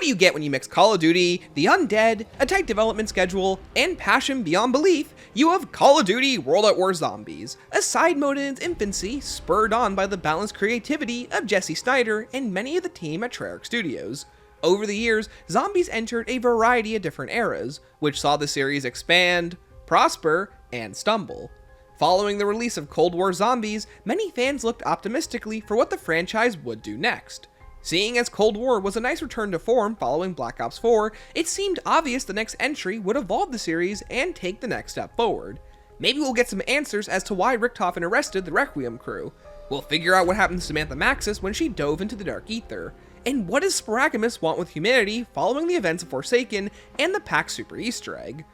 What do you get when you mix Call of Duty, the undead, a tight development schedule, and passion beyond belief? You have Call of Duty World at War Zombies, a side mode in its infancy spurred on by the balanced creativity of Jesse Snyder and many of the team at Terra Studios. Over the years, Zombies entered a variety of different eras, which saw the series expand, prosper, and stumble. Following the release of Cold War Zombies, many fans looked optimistically for what the franchise would do next. Seeing as Cold War was a nice return to form following Black Ops 4, it seemed obvious the next entry would evolve the series and take the next step forward. Maybe we'll get some answers as to why Richtofen arrested the Requiem crew. We'll figure out what happened to Samantha Maxis when she dove into the Dark Ether. And what does Sporagamus want with humanity following the events of Forsaken and the Pack Super Easter egg?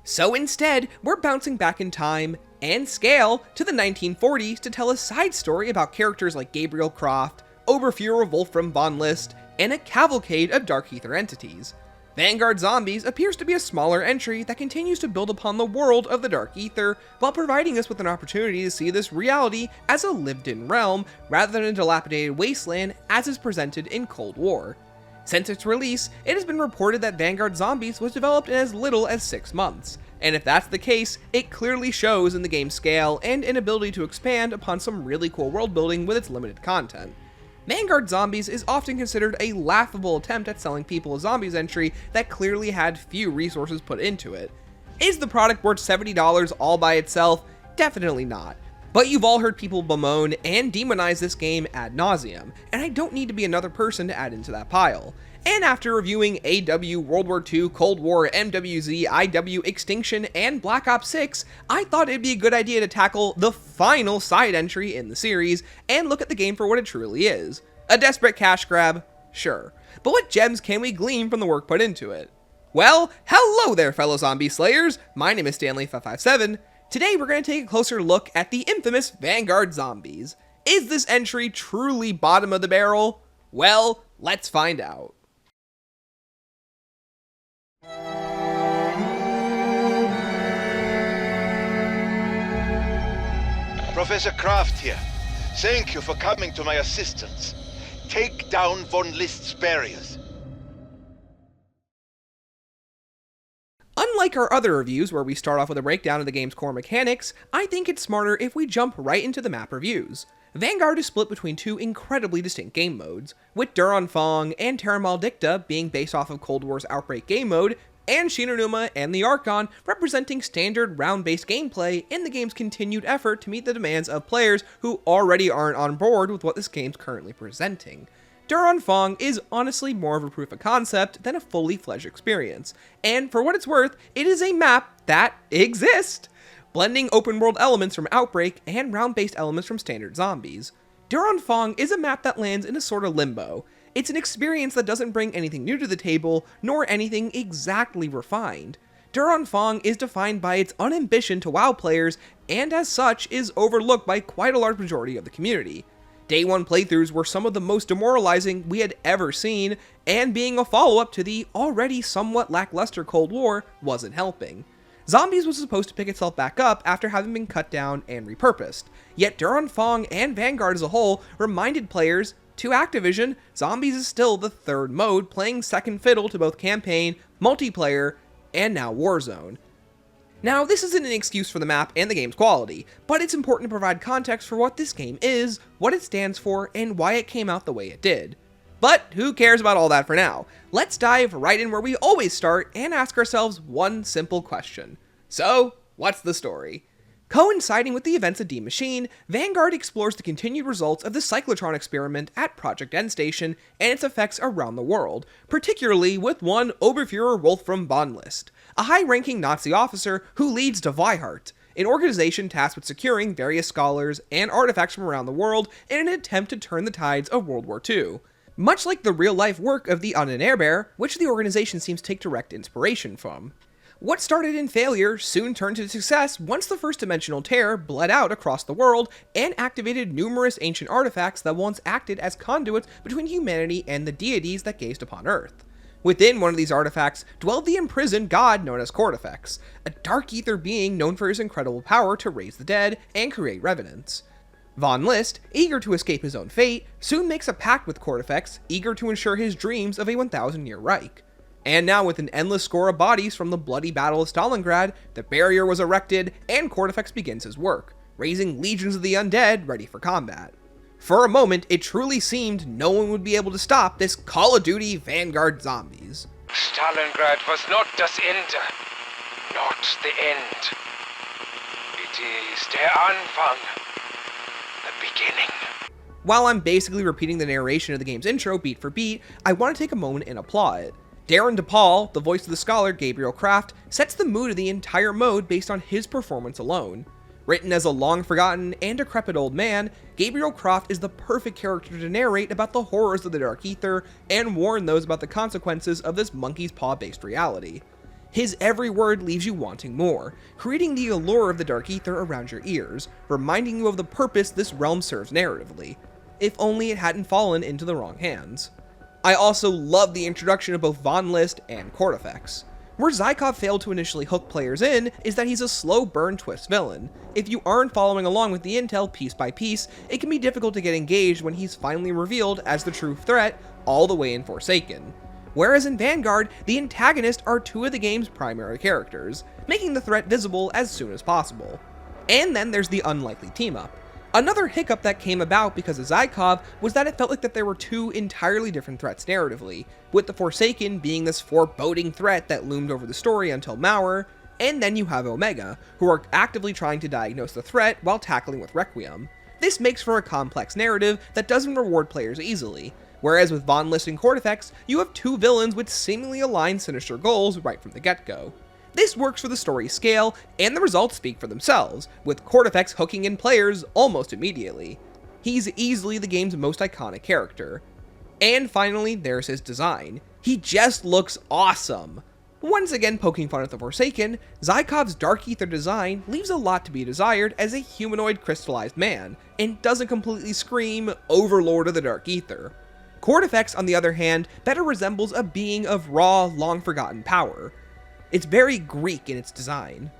So instead, we're bouncing back in time and scale to the 1940s to tell a side story about characters like Gabriel Croft, Oberfuhrer Wolfram von List, and a cavalcade of Dark Ether entities. Vanguard Zombies appears to be a smaller entry that continues to build upon the world of the Dark Ether, while providing us with an opportunity to see this reality as a lived-in realm, rather than a dilapidated wasteland as is presented in Cold War. Since its release, it has been reported that Vanguard Zombies was developed in as little as 6 months, and if that's the case, it clearly shows in the game's scale and inability to expand upon some really cool world building with its limited content. Vanguard Zombies is often considered a laughable attempt at selling people a Zombies entry that clearly had few resources put into it. Is the product worth $70 all by itself? Definitely not. But you've all heard people bemoan and demonize this game ad nauseum, and I don't need to be another person to add into that pile. And after reviewing AW, World War II, Cold War, MWZ, IW, Extinction, and Black Ops 6, I thought it'd be a good idea to tackle the final side entry in the series and look at the game for what it truly is. A desperate cash grab? Sure. But what gems can we glean from the work put into it? Well, hello there fellow zombie slayers, my name is Stanley557. Today we're going to take a closer look at the infamous Vanguard Zombies. Is this entry truly bottom of the barrel? Well, let's find out. Professor Kraft here. Thank you for coming to my assistance. Take down von List's barriers. Unlike our other reviews where we start off with a breakdown of the game's core mechanics, I think it's smarter if we jump right into the map reviews. Vanguard is split between two incredibly distinct game modes, with Anfang and Terra Maledicta being based off of Cold War's Outbreak game mode, and Numa and the Archon representing standard round-based gameplay in the game's continued effort to meet the demands of players who already aren't on board with what this game's currently presenting. Anfang is honestly more of a proof of concept than a fully fledged experience, and for what it's worth, it is a map that exists, blending open-world elements from Outbreak and round-based elements from standard Zombies. Anfang is a map that lands in a sort of limbo. It's an experience that doesn't bring anything new to the table, nor anything exactly refined. Anfang is defined by its unambition to WoW players, and as such is overlooked by quite a large majority of the community. Day 1 playthroughs were some of the most demoralizing we had ever seen, and being a follow-up to the already somewhat lackluster Cold War wasn't helping. Zombies was supposed to pick itself back up after having been cut down and repurposed, yet Anfang and Vanguard as a whole reminded players, to Activision, Zombies is still the third mode, playing second fiddle to both campaign, multiplayer, and now Warzone. Now, this isn't an excuse for the map and the game's quality, but it's important to provide context for what this game is, what it stands for, and why it came out the way it did. But who cares about all that for now? Let's dive right in where we always start and ask ourselves one simple question. So, what's the story? Coinciding with the events of D Machine, Vanguard explores the continued results of the cyclotron experiment at Project Endstation and its effects around the world, particularly with one Oberfuhrer Wolfram von List, a high-ranking Nazi officer who leads Die Weihart, an organization tasked with securing various scholars and artifacts from around the world in an attempt to turn the tides of World War II. Much like the real-life work of the Undead, which the organization seems to take direct inspiration from. What started in failure soon turned to success once the first dimensional terror bled out across the world and activated numerous ancient artifacts that once acted as conduits between humanity and the deities that gazed upon Earth. Within one of these artifacts dwelled the imprisoned god known as Cortifex, a dark ether being known for his incredible power to raise the dead and create revenants. Von List, eager to escape his own fate, soon makes a pact with Cortifex, eager to ensure his dreams of a 1,000-year Reich. And now with an endless score of bodies from the bloody Battle of Stalingrad, the barrier was erected and Cortifex begins his work, raising legions of the undead ready for combat. For a moment, it truly seemed no one would be able to stop this Call of Duty Vanguard Zombies. Stalingrad was not das Ende, not the end. It is der Anfang, the beginning. While I'm basically repeating the narration of the game's intro beat for beat, I want to take a moment and applaud it. Darren DePaul, the voice of the scholar Gabriel Kraft, sets the mood of the entire mode based on his performance alone. Written as a long-forgotten and decrepit old man, Gabriel Kraft is the perfect character to narrate about the horrors of the Dark Ether and warn those about the consequences of this monkey's paw-based reality. His every word leaves you wanting more, creating the allure of the Dark Ether around your ears, reminding you of the purpose this realm serves narratively. If only it hadn't fallen into the wrong hands. I also love the introduction of both Von List and Cortifex. Where Zykov failed to initially hook players in is that he's a slow burn twist villain. If you aren't following along with the intel piece by piece, it can be difficult to get engaged when he's finally revealed as the true threat all the way in Forsaken. Whereas in Vanguard, the antagonists are two of the game's primary characters, making the threat visible as soon as possible. And then there's the unlikely team-up. Another hiccup that came about because of Zykov was that it felt like that there were two entirely different threats narratively, with the Forsaken being this foreboding threat that loomed over the story until Mauer, and then you have Omega, who are actively trying to diagnose the threat while tackling with Requiem. This makes for a complex narrative that doesn't reward players easily, whereas with Von List and Cortifex, you have two villains with seemingly aligned sinister goals right from the get-go. This works for the story's scale, and the results speak for themselves, with Cortifex hooking in players almost immediately. He's easily the game's most iconic character. And finally, there's his design. He just looks awesome! Once again poking fun at the Forsaken, Zykov's Dark Ether design leaves a lot to be desired as a humanoid crystallized man, and doesn't completely scream Overlord of the Dark Ether. Cortifex, on the other hand, better resembles a being of raw, long-forgotten power. It's very Greek in its design.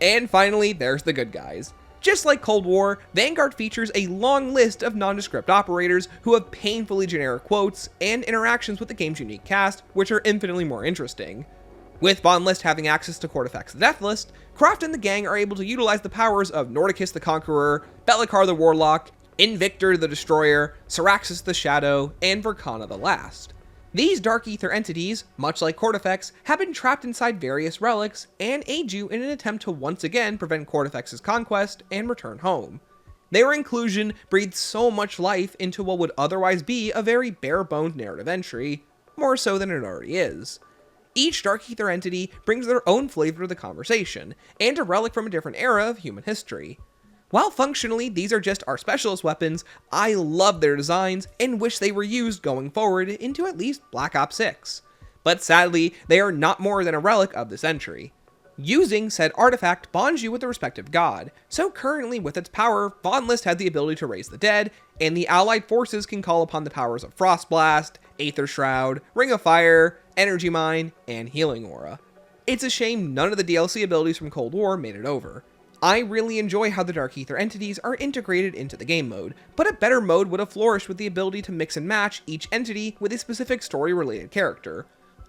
And finally, there's the good guys. Just like Cold War, Vanguard features a long list of nondescript operators who have painfully generic quotes and interactions with the game's unique cast, which are infinitely more interesting. With Von List having access to Cortifex the Deathless, Kraft and the gang are able to utilize the powers of Nordicus the Conqueror, Belikar the Warlock, Invictor the Destroyer, Syraxis the Shadow, and Verkana the Last. These Dark Ether entities, much like Cortifex, have been trapped inside various relics and aid you in an attempt to once again prevent Cortifex's conquest and return home. Their inclusion breathes so much life into what would otherwise be a very bare-bones narrative entry, more so than it already is. Each Dark Ether entity brings their own flavor to the conversation, and a relic from a different era of human history. While functionally these are just our specialist weapons, I love their designs and wish they were used going forward into at least Black Ops 6. But sadly, they are not more than a relic of this entry. Using said artifact bonds you with the respective god, so currently with its power, Von List had the ability to raise the dead, and the allied forces can call upon the powers of Frost Blast, Aether Shroud, Ring of Fire, Energy Mine, and Healing Aura. It's a shame none of the DLC abilities from Cold War made it over. I really enjoy how the Dark Ether entities are integrated into the game mode, but a better mode would have flourished with the ability to mix and match each entity with a specific story-related character,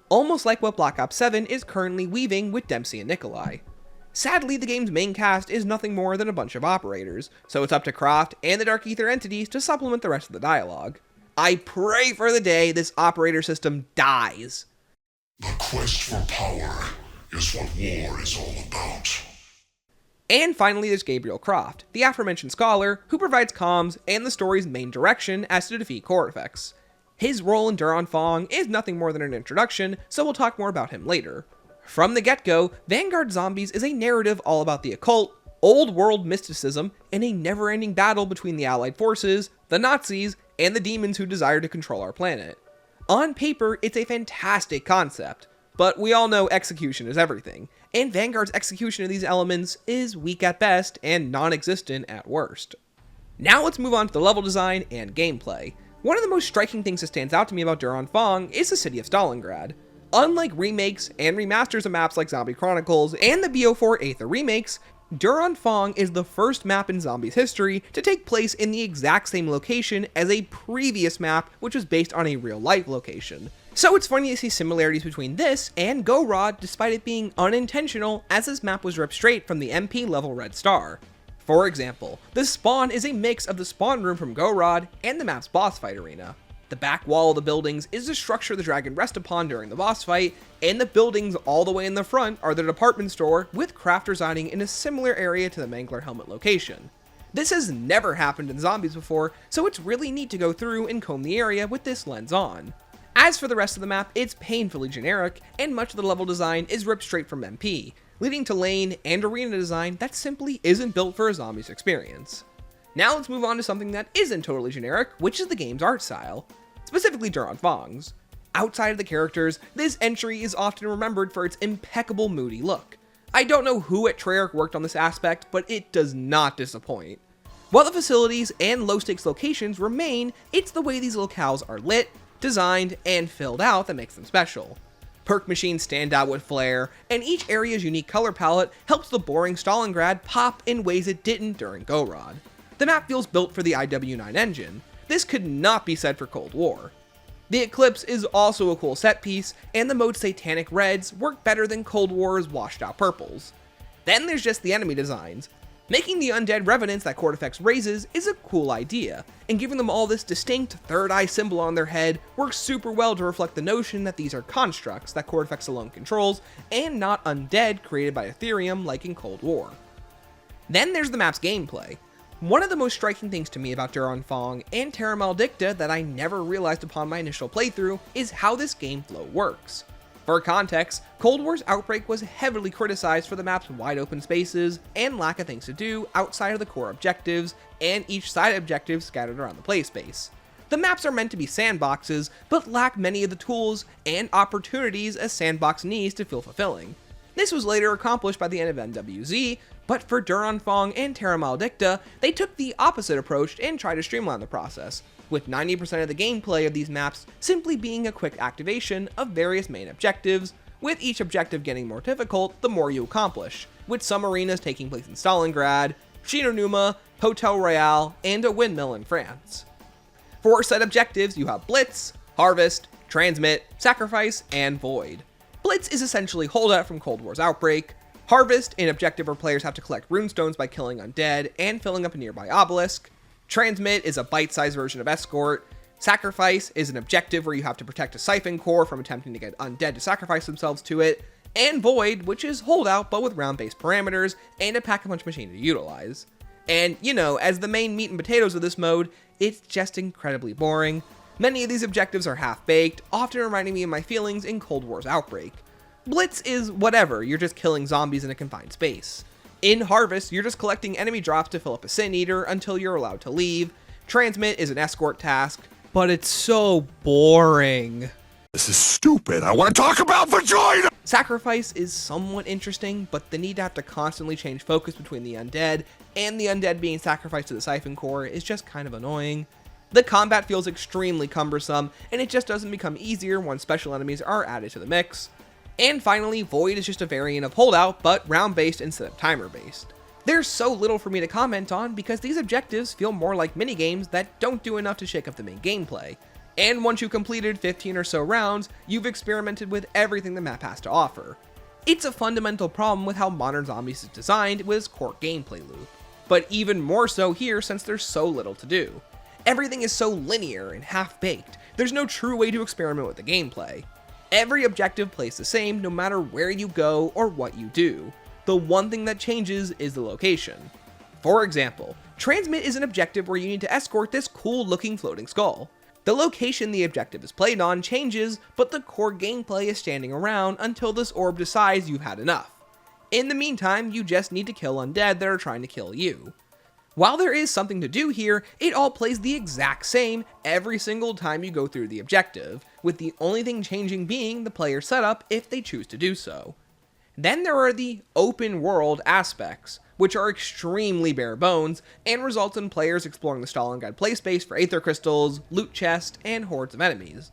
almost like what Black Ops 7 is currently weaving with Dempsey and Nikolai. Sadly, the game's main cast is nothing more than a bunch of operators, so it's up to Kraft and the Dark Ether entities to supplement the rest of the dialogue. I pray for the day this operator system dies. The quest for power is what war is all about. And finally, there's Gabriel Kraft, the aforementioned scholar, who provides comms and the story's main direction as to defeat Cortifex. His role in Anfang is nothing more than an introduction, so we'll talk more about him later. From the get-go, Vanguard Zombies is a narrative all about the occult, old-world mysticism, and a never-ending battle between the Allied forces, the Nazis, and the demons who desire to control our planet. On paper, it's a fantastic concept, but we all know execution is everything, and Vanguard's execution of these elements is weak at best and non-existent at worst. Now let's move on to the level design and gameplay. One of the most striking things that stands out to me about Anfang is the city of Stalingrad. Unlike remakes and remasters of maps like Zombie Chronicles and the BO4 Aether remakes, Anfang is the first map in Zombies history to take place in the exact same location as a previous map which was based on a real-life location. So it's funny to see similarities between this and Go Rod despite it being unintentional, as this map was ripped straight from the MP level Red Star. For example, the spawn is a mix of the spawn room from Go Rod and the map's boss fight arena. The back wall of the buildings is the structure the dragon rests upon during the boss fight, and the buildings all the way in the front are the department store, with Craft residing in a similar area to the Mangler helmet location. This has never happened in Zombies before, so it's really neat to go through and comb the area with this lens on. As for the rest of the map, it's painfully generic, and much of the level design is ripped straight from MP, leading to lane and arena design that simply isn't built for a Zombies experience. Now let's move on to something that isn't totally generic, which is the game's art style, specifically Anfang's. Outside of the characters, this entry is often remembered for its impeccable moody look. I don't know who at Treyarch worked on this aspect, but it does not disappoint. While the facilities and low-stakes locations remain, it's the way these locales are lit, designed, and filled out that makes them special. Perk machines stand out with flair, and each area's unique color palette helps the boring Stalingrad pop in ways it didn't during Go Rod. The map feels built for the IW9 engine. This could not be said for Cold War. The Eclipse is also a cool set piece, and the mode's satanic reds work better than Cold War's washed out purples. Then there's just the enemy designs. Making the undead revenants that Cortifex raises is a cool idea, and giving them all this distinct third eye symbol on their head works super well to reflect the notion that these are constructs that Cortifex alone controls, and not undead created by Ethereum like in Cold War. Then there's the map's gameplay. One of the most striking things to me about Anfang and Terra Maledicta that I never realized upon my initial playthrough is how this game flow works. For context, Cold War's Outbreak was heavily criticized for the map's wide open spaces and lack of things to do outside of the core objectives and each side objective scattered around the play space. The maps are meant to be sandboxes, but lack many of the tools and opportunities a sandbox needs to feel fulfilling. This was later accomplished by the end of NWZ, but for Anfang and Terra Maledicta, they took the opposite approach and tried to streamline the process, with 90% of the gameplay of these maps simply being a quick activation of various main objectives, with each objective getting more difficult the more you accomplish, with some arenas taking place in Stalingrad, Numa, Hotel Royale, and a windmill in France. For set objectives, you have Blitz, Harvest, Transmit, Sacrifice, and Void. Blitz is essentially holdout from Cold War's Outbreak. Harvest, an objective where players have to collect runestones by killing undead and filling up a nearby obelisk. Transmit is a bite-sized version of Escort. Sacrifice is an objective where you have to protect a siphon core from attempting to get undead to sacrifice themselves to it. And Void, which is holdout but with round-based parameters and a pack-a-punch machine to utilize. And, as the main meat and potatoes of this mode, it's just incredibly boring. Many of these objectives are half-baked, often reminding me of my feelings in Cold War's Outbreak. Blitz is whatever, you're just killing zombies in a confined space. In Harvest, you're just collecting enemy drops to fill up a Sin Eater until you're allowed to leave. Transmit is an escort task, but it's so boring. This is stupid. I want to talk about vagina! Sacrifice is somewhat interesting, but the need to have to constantly change focus between the undead and the undead being sacrificed to the Siphon Core is just kind of annoying. The combat feels extremely cumbersome, and it just doesn't become easier once special enemies are added to the mix. And finally, Void is just a variant of Holdout, but round-based instead of timer-based. There's so little for me to comment on because these objectives feel more like minigames that don't do enough to shake up the main gameplay. And once you've completed 15 or so rounds, you've experimented with everything the map has to offer. It's a fundamental problem with how modern Zombies is designed with its core gameplay loop, but even more so here since there's so little to do. Everything is so linear and half-baked, there's no true way to experiment with the gameplay. Every objective plays the same no matter where you go or what you do. The one thing that changes is the location. For example, Transmit is an objective where you need to escort this cool looking floating skull. The location the objective is played on changes, but the core gameplay is standing around until this orb decides you've had enough. In the meantime, you just need to kill undead that are trying to kill you. While there is something to do here, it all plays the exact same every single time you go through the objective, with the only thing changing being the player setup if they choose to do so. Then there are the open world aspects, which are extremely bare bones and result in players exploring the Stalingrad playspace for Aether Crystals, loot chests, and hordes of enemies.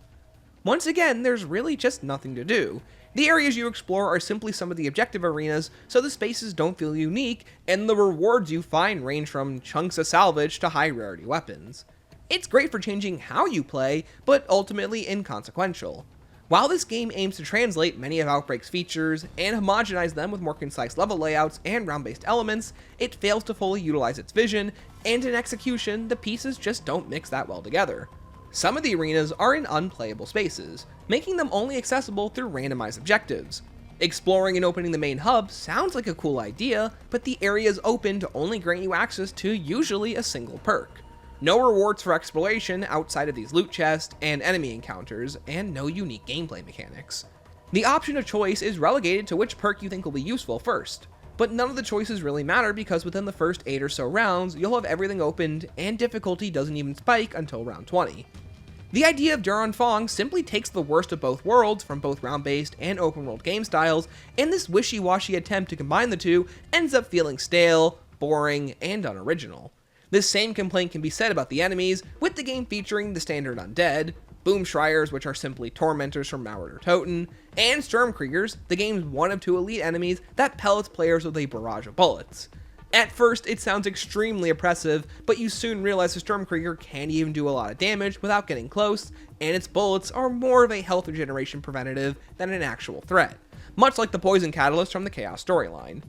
Once again, there's really just nothing to do. The areas you explore are simply some of the objective arenas, so the spaces don't feel unique, and the rewards you find range from chunks of salvage to high rarity weapons. It's great for changing how you play, but ultimately inconsequential. While this game aims to translate many of Outbreak's features and homogenize them with more concise level layouts and round-based elements, it fails to fully utilize its vision, and in execution, the pieces just don't mix that well together. Some of the arenas are in unplayable spaces, making them only accessible through randomized objectives. Exploring and opening the main hub sounds like a cool idea, but the area is open to only grant you access to usually a single perk. No rewards for exploration outside of these loot chests and enemy encounters, and no unique gameplay mechanics. The option of choice is relegated to which perk you think will be useful first, but none of the choices really matter because within the first 8 or so rounds, you'll have everything opened, and difficulty doesn't even spike until round 20. The idea of Anfang simply takes the worst of both worlds from both round-based and open-world game styles, and this wishy-washy attempt to combine the two ends up feeling stale, boring, and unoriginal. This same complaint can be said about the enemies, with the game featuring the standard undead, Boomschreiers, which are simply tormentors from Mauer or Toten, and Sturmkriegers, the game's one of 2 elite enemies that pellets players with a barrage of bullets. At first, it sounds extremely oppressive, but you soon realize the Sturmkrieger can't even do a lot of damage without getting close, and its bullets are more of a health regeneration preventative than an actual threat, much like the Poison Catalyst from the Chaos storyline.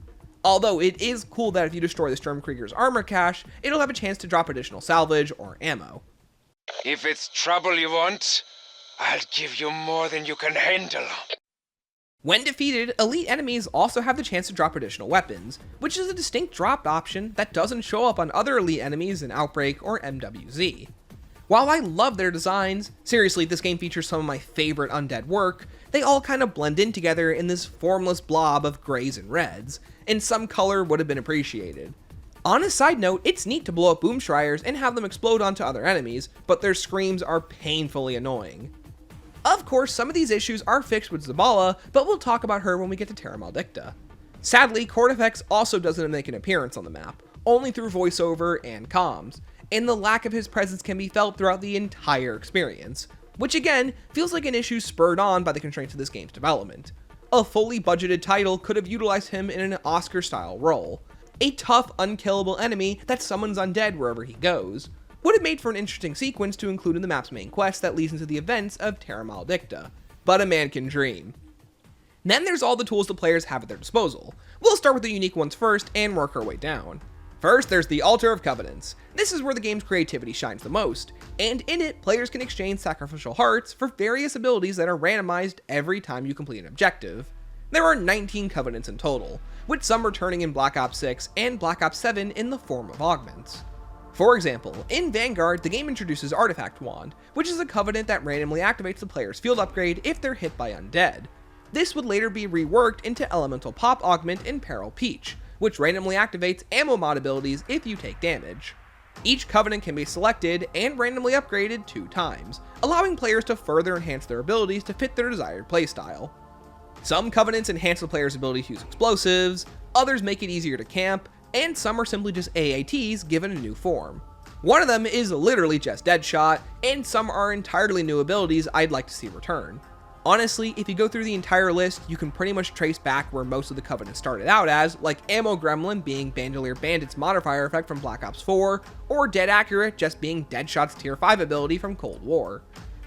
Although it is cool that if you destroy the Sturmkrieger's armor cache, it'll have a chance to drop additional salvage or ammo. If it's trouble you want, I'll give you more than you can handle. When defeated, elite enemies also have the chance to drop additional weapons, which is a distinct drop option that doesn't show up on other elite enemies in Outbreak or MWZ. While I love their designs, seriously, this game features some of my favorite undead work, they all kind of blend in together in this formless blob of grays and reds, and some color would have been appreciated. On a side note, it's neat to blow up Boomschreiers and have them explode onto other enemies, but their screams are painfully annoying. Of course, some of these issues are fixed with Zabala, but we'll talk about her when we get to Terra Maledicta. Sadly, Cortifex also doesn't make an appearance on the map, only through voiceover and comms, and the lack of his presence can be felt throughout the entire experience, which again, feels like an issue spurred on by the constraints of this game's development. A fully budgeted title could have utilized him in an Oscar-style role. A tough, unkillable enemy that summons undead wherever he goes. Would have made for an interesting sequence to include in the map's main quest that leads into the events of Terra Maledicta, but a man can dream. Then there's all the tools the players have at their disposal. We'll start with the unique ones first and work our way down. First, there's the Altar of Covenants. This is where the game's creativity shines the most, and in it, players can exchange sacrificial hearts for various abilities that are randomized every time you complete an objective. There are 19 Covenants in total, with some returning in Black Ops 6 and Black Ops 7 in the form of augments. For example, in Vanguard, the game introduces Artifact Wand, which is a covenant that randomly activates the player's field upgrade if they're hit by undead. This would later be reworked into Elemental Pop Augment in Peril Peach, which randomly activates ammo mod abilities if you take damage. Each covenant can be selected and randomly upgraded 2 times, allowing players to further enhance their abilities to fit their desired playstyle. Some covenants enhance the player's ability to use explosives, others make it easier to camp, and some are simply just AATs given a new form. One of them is literally just Deadshot, and some are entirely new abilities I'd like to see return. Honestly, if you go through the entire list, you can pretty much trace back where most of the covenants started out as, like Ammo Gremlin being Bandolier Bandit's modifier effect from Black Ops 4, or Dead Accurate just being Deadshot's tier 5 ability from Cold War.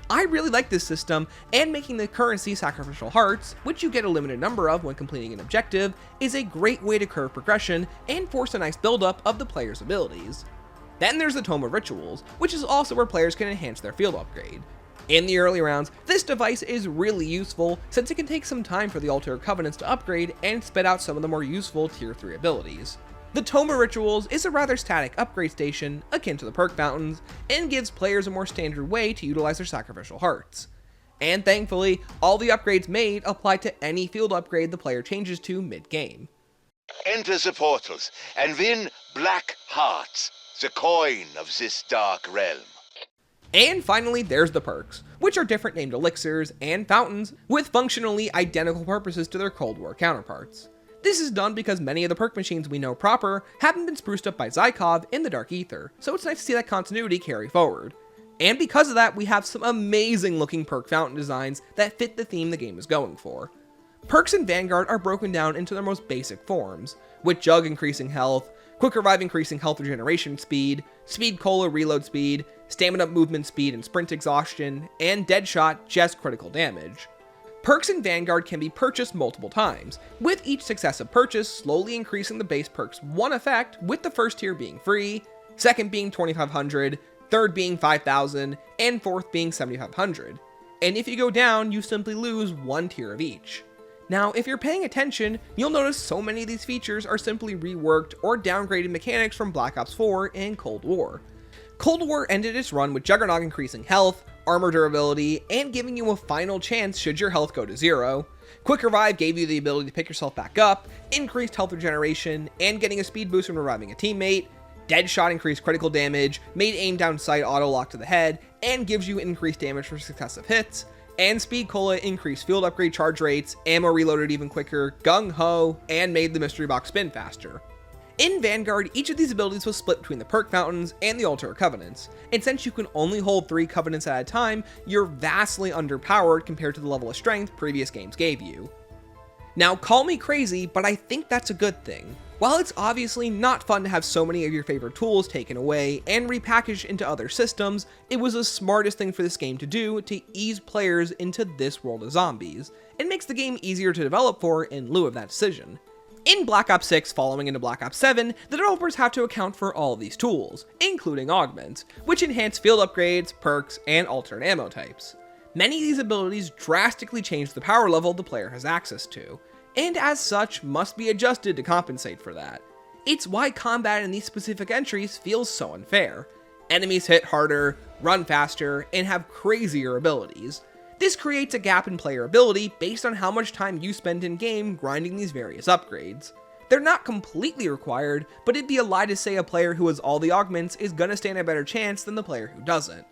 I really like this system, and making the currency sacrificial hearts, which you get a limited number of when completing an objective, is a great way to curve progression and force a nice buildup of the player's abilities. Then there's the Tome of Rituals, which is also where players can enhance their field upgrade. In the early rounds, this device is really useful since it can take some time for the Altar of Covenants to upgrade and spit out some of the more useful tier 3 abilities. The Tome of Rituals is a rather static upgrade station, akin to the perk fountains, and gives players a more standard way to utilize their sacrificial hearts. And thankfully, all the upgrades made apply to any field upgrade the player changes to mid-game. Enter the portals and win Black Hearts, the coin of this dark realm. And finally, there's the perks, which are different named elixirs and fountains with functionally identical purposes to their Cold War counterparts. This is done because many of the perk machines we know proper haven't been spruced up by Zykov in the Dark Ether, so it's nice to see that continuity carry forward. And because of that, we have some amazing looking perk fountain designs that fit the theme the game is going for. Perks in Vanguard are broken down into their most basic forms, with Jug increasing health, Quick Revive increasing health regeneration speed, Speed Cola reload speed, Stamina movement speed and sprint exhaustion, and Deadshot just critical damage. Perks in Vanguard can be purchased multiple times, with each successive purchase slowly increasing the base perk's one effect, with the first tier being free, second being 2500, third being 5000, and fourth being 7500. And if you go down, you simply lose one tier of each. Now, if you're paying attention, you'll notice so many of these features are simply reworked or downgraded mechanics from Black Ops 4 and Cold War. Cold War ended its run with Juggernaut increasing health, armor durability, and giving you a final chance should your health go to 0. Quick Revive gave you the ability to pick yourself back up, increased health regeneration, and getting a speed boost when reviving a teammate. Deadshot increased critical damage, made aim down sight auto lock to the head, and gives you increased damage for successive hits. And Speed Cola increased field upgrade charge rates, ammo reloaded even quicker, gung ho, and made the mystery box spin faster. In Vanguard, each of these abilities was split between the perk fountains and the altar of covenants, and since you can only hold 3 covenants at a time, you're vastly underpowered compared to the level of strength previous games gave you. Now, call me crazy, but I think that's a good thing. While it's obviously not fun to have so many of your favorite tools taken away and repackaged into other systems, it was the smartest thing for this game to do to ease players into this world of zombies. It makes the game easier to develop for in lieu of that decision. In Black Ops 6 following into Black Ops 7, the developers have to account for all of these tools, including augments, which enhance field upgrades, perks, and alternate ammo types. Many of these abilities drastically change the power level the player has access to, and as such must be adjusted to compensate for that. It's why combat in these specific entries feels so unfair. Enemies hit harder, run faster, and have crazier abilities. This creates a gap in player ability based on how much time you spend in-game grinding these various upgrades. They're not completely required, but it'd be a lie to say a player who has all the augments is gonna stand a better chance than the player who doesn't.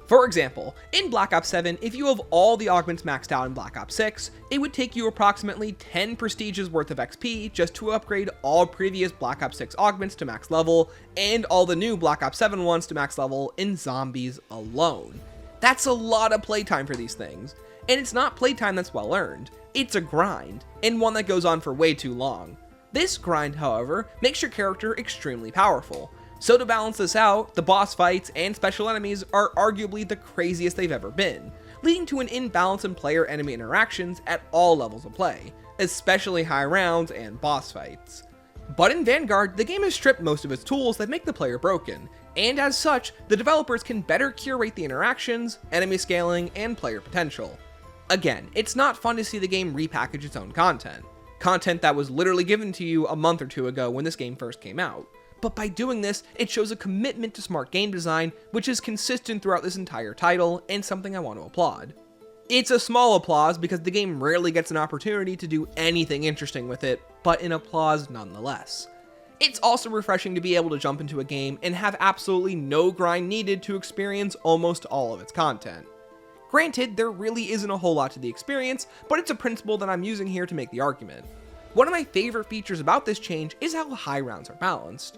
For example, in Black Ops 7, if you have all the augments maxed out in Black Ops 6, it would take you approximately 10 prestiges worth of XP just to upgrade all previous Black Ops 6 augments to max level, and all the new Black Ops 7 ones to max level in zombies alone. That's a lot of playtime for these things, and it's not playtime that's well earned. It's a grind, and one that goes on for way too long. This grind, however, makes your character extremely powerful. So to balance this out, the boss fights and special enemies are arguably the craziest they've ever been, leading to an imbalance in player-enemy interactions at all levels of play, especially high rounds and boss fights. But in Vanguard, the game has stripped most of its tools that make the player broken, and as such, the developers can better curate the interactions, enemy scaling, and player potential. Again, it's not fun to see the game repackage its own content that was literally given to you a month or two ago when this game first came out. But by doing this, it shows a commitment to smart game design, which is consistent throughout this entire title, and something I want to applaud. It's a small applause because the game rarely gets an opportunity to do anything interesting with it, but an applause nonetheless. It's also refreshing to be able to jump into a game and have absolutely no grind needed to experience almost all of its content. Granted, there really isn't a whole lot to the experience, but it's a principle that I'm using here to make the argument. One of my favorite features about this change is how high rounds are balanced.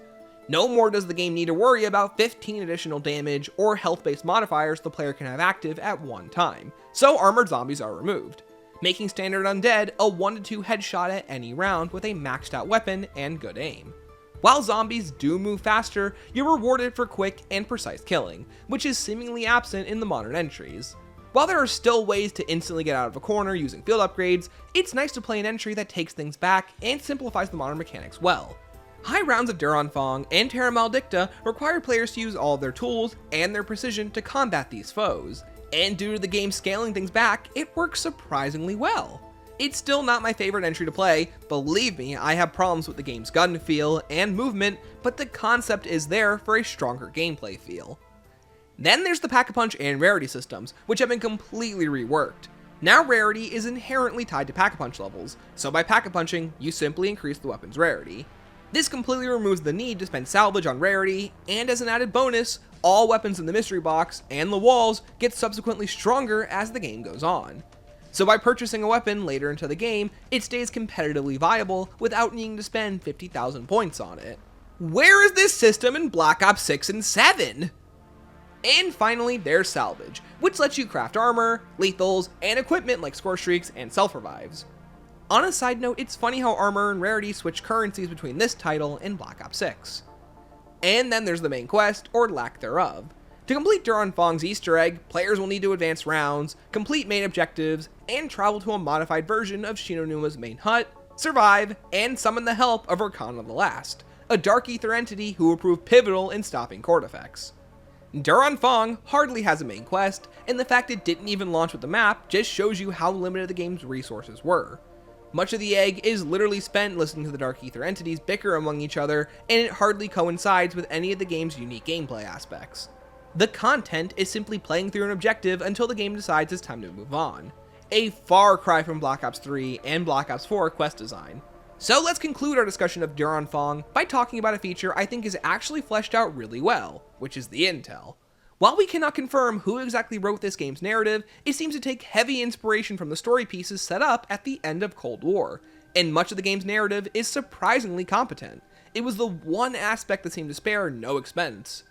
No more does the game need to worry about 15 additional damage or health-based modifiers the player can have active at one time, so armored zombies are removed, making standard undead a 1 to 2 headshot at any round with a maxed out weapon and good aim. While zombies do move faster, you're rewarded for quick and precise killing, which is seemingly absent in the modern entries. While there are still ways to instantly get out of a corner using field upgrades, it's nice to play an entry that takes things back and simplifies the modern mechanics well. High rounds of Anfang and Terra Maledicta require players to use all of their tools and their precision to combat these foes, and due to the game scaling things back, it works surprisingly well. It's still not my favorite entry to play, believe me, I have problems with the game's gun feel and movement, but the concept is there for a stronger gameplay feel. Then there's the Pack-a-Punch and rarity systems, which have been completely reworked. Now rarity is inherently tied to Pack-a-Punch levels, so by Pack-a-Punching, you simply increase the weapon's rarity. This completely removes the need to spend salvage on rarity, and as an added bonus, all weapons in the mystery box and the walls get subsequently stronger as the game goes on. So by purchasing a weapon later into the game, it stays competitively viable without needing to spend 50,000 points on it. Where is this system in Black Ops 6 and 7? And finally, there's salvage, which lets you craft armor, lethals, and equipment like score streaks and self-revives. On a side note, it's funny how armor and rarity switch currencies between this title and Black Ops 6. And then there's the main quest, or lack thereof. To complete Anfang's Easter egg, players will need to advance rounds, complete main objectives, and travel to a modified version of Numa's main hut, survive, and summon the help of Archon of the Last, a dark ether entity who will prove pivotal in stopping Cortifex. Anfang hardly has a main quest, and the fact it didn't even launch with the map just shows you how limited the game's resources were. Much of the egg is literally spent listening to the dark ether entities bicker among each other, and it hardly coincides with any of the game's unique gameplay aspects. The content is simply playing through an objective until the game decides it's time to move on. A far cry from Black Ops 3 and Black Ops 4 quest design. So let's conclude our discussion of Anfang by talking about a feature I think is actually fleshed out really well, which is the intel. While we cannot confirm who exactly wrote this game's narrative, it seems to take heavy inspiration from the story pieces set up at the end of Cold War, and much of the game's narrative is surprisingly competent. It was the one aspect that seemed to spare no expense.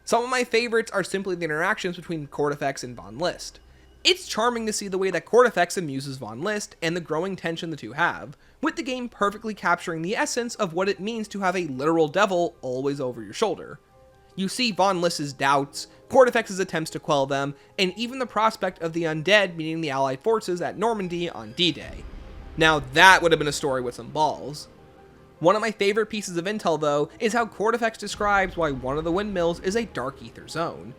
Some of my favorites are simply the interactions between Cortifex and Von List. It's charming to see the way that Cortifex amuses Von List and the growing tension the two have, with the game perfectly capturing the essence of what it means to have a literal devil always over your shoulder. You see Von List's doubts, Cortifex's attempts to quell them, and even the prospect of the undead meeting the Allied forces at Normandy on D-Day. Now that would have been a story with some balls. One of my favorite pieces of intel though is how Cortifex describes why one of the windmills is a dark ether zone.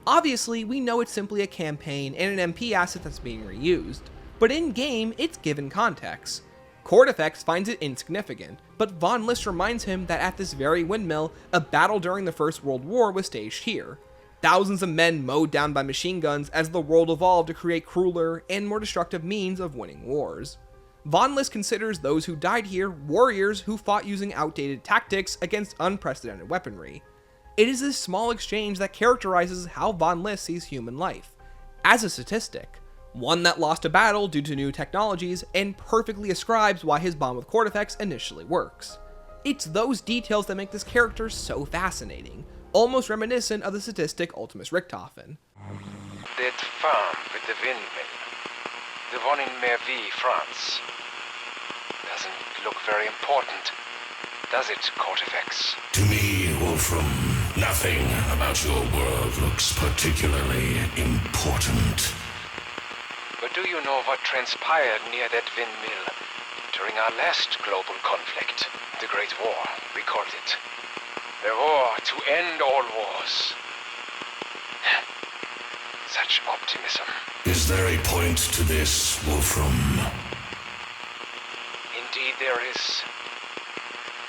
Obviously, we know it's simply a campaign and an MP asset that's being reused, but in-game, it's given context. Cortifex finds it insignificant, but Von List reminds him that at this very windmill, a battle during the First World War was staged here. Thousands of men mowed down by machine guns as the world evolved to create crueler and more destructive means of winning wars. Von List considers those who died here warriors who fought using outdated tactics against unprecedented weaponry. It is this small exchange that characterizes how Von List sees human life, as a statistic. One that lost a battle due to new technologies, and perfectly ascribes why his bond with Cortifex initially works. It's those details that make this character so fascinating, almost reminiscent of the statistic Ultimus Richthofen. That farm with the windmill, the one in Merville, France, doesn't look very important, does it, Cortifex? To me, Wolfram, nothing about your world looks particularly important. But do you know what transpired near that windmill during our last global conflict? The Great War, we called it. The war to end all wars. Such optimism. Is there a point to this, Wolfram? Indeed there is.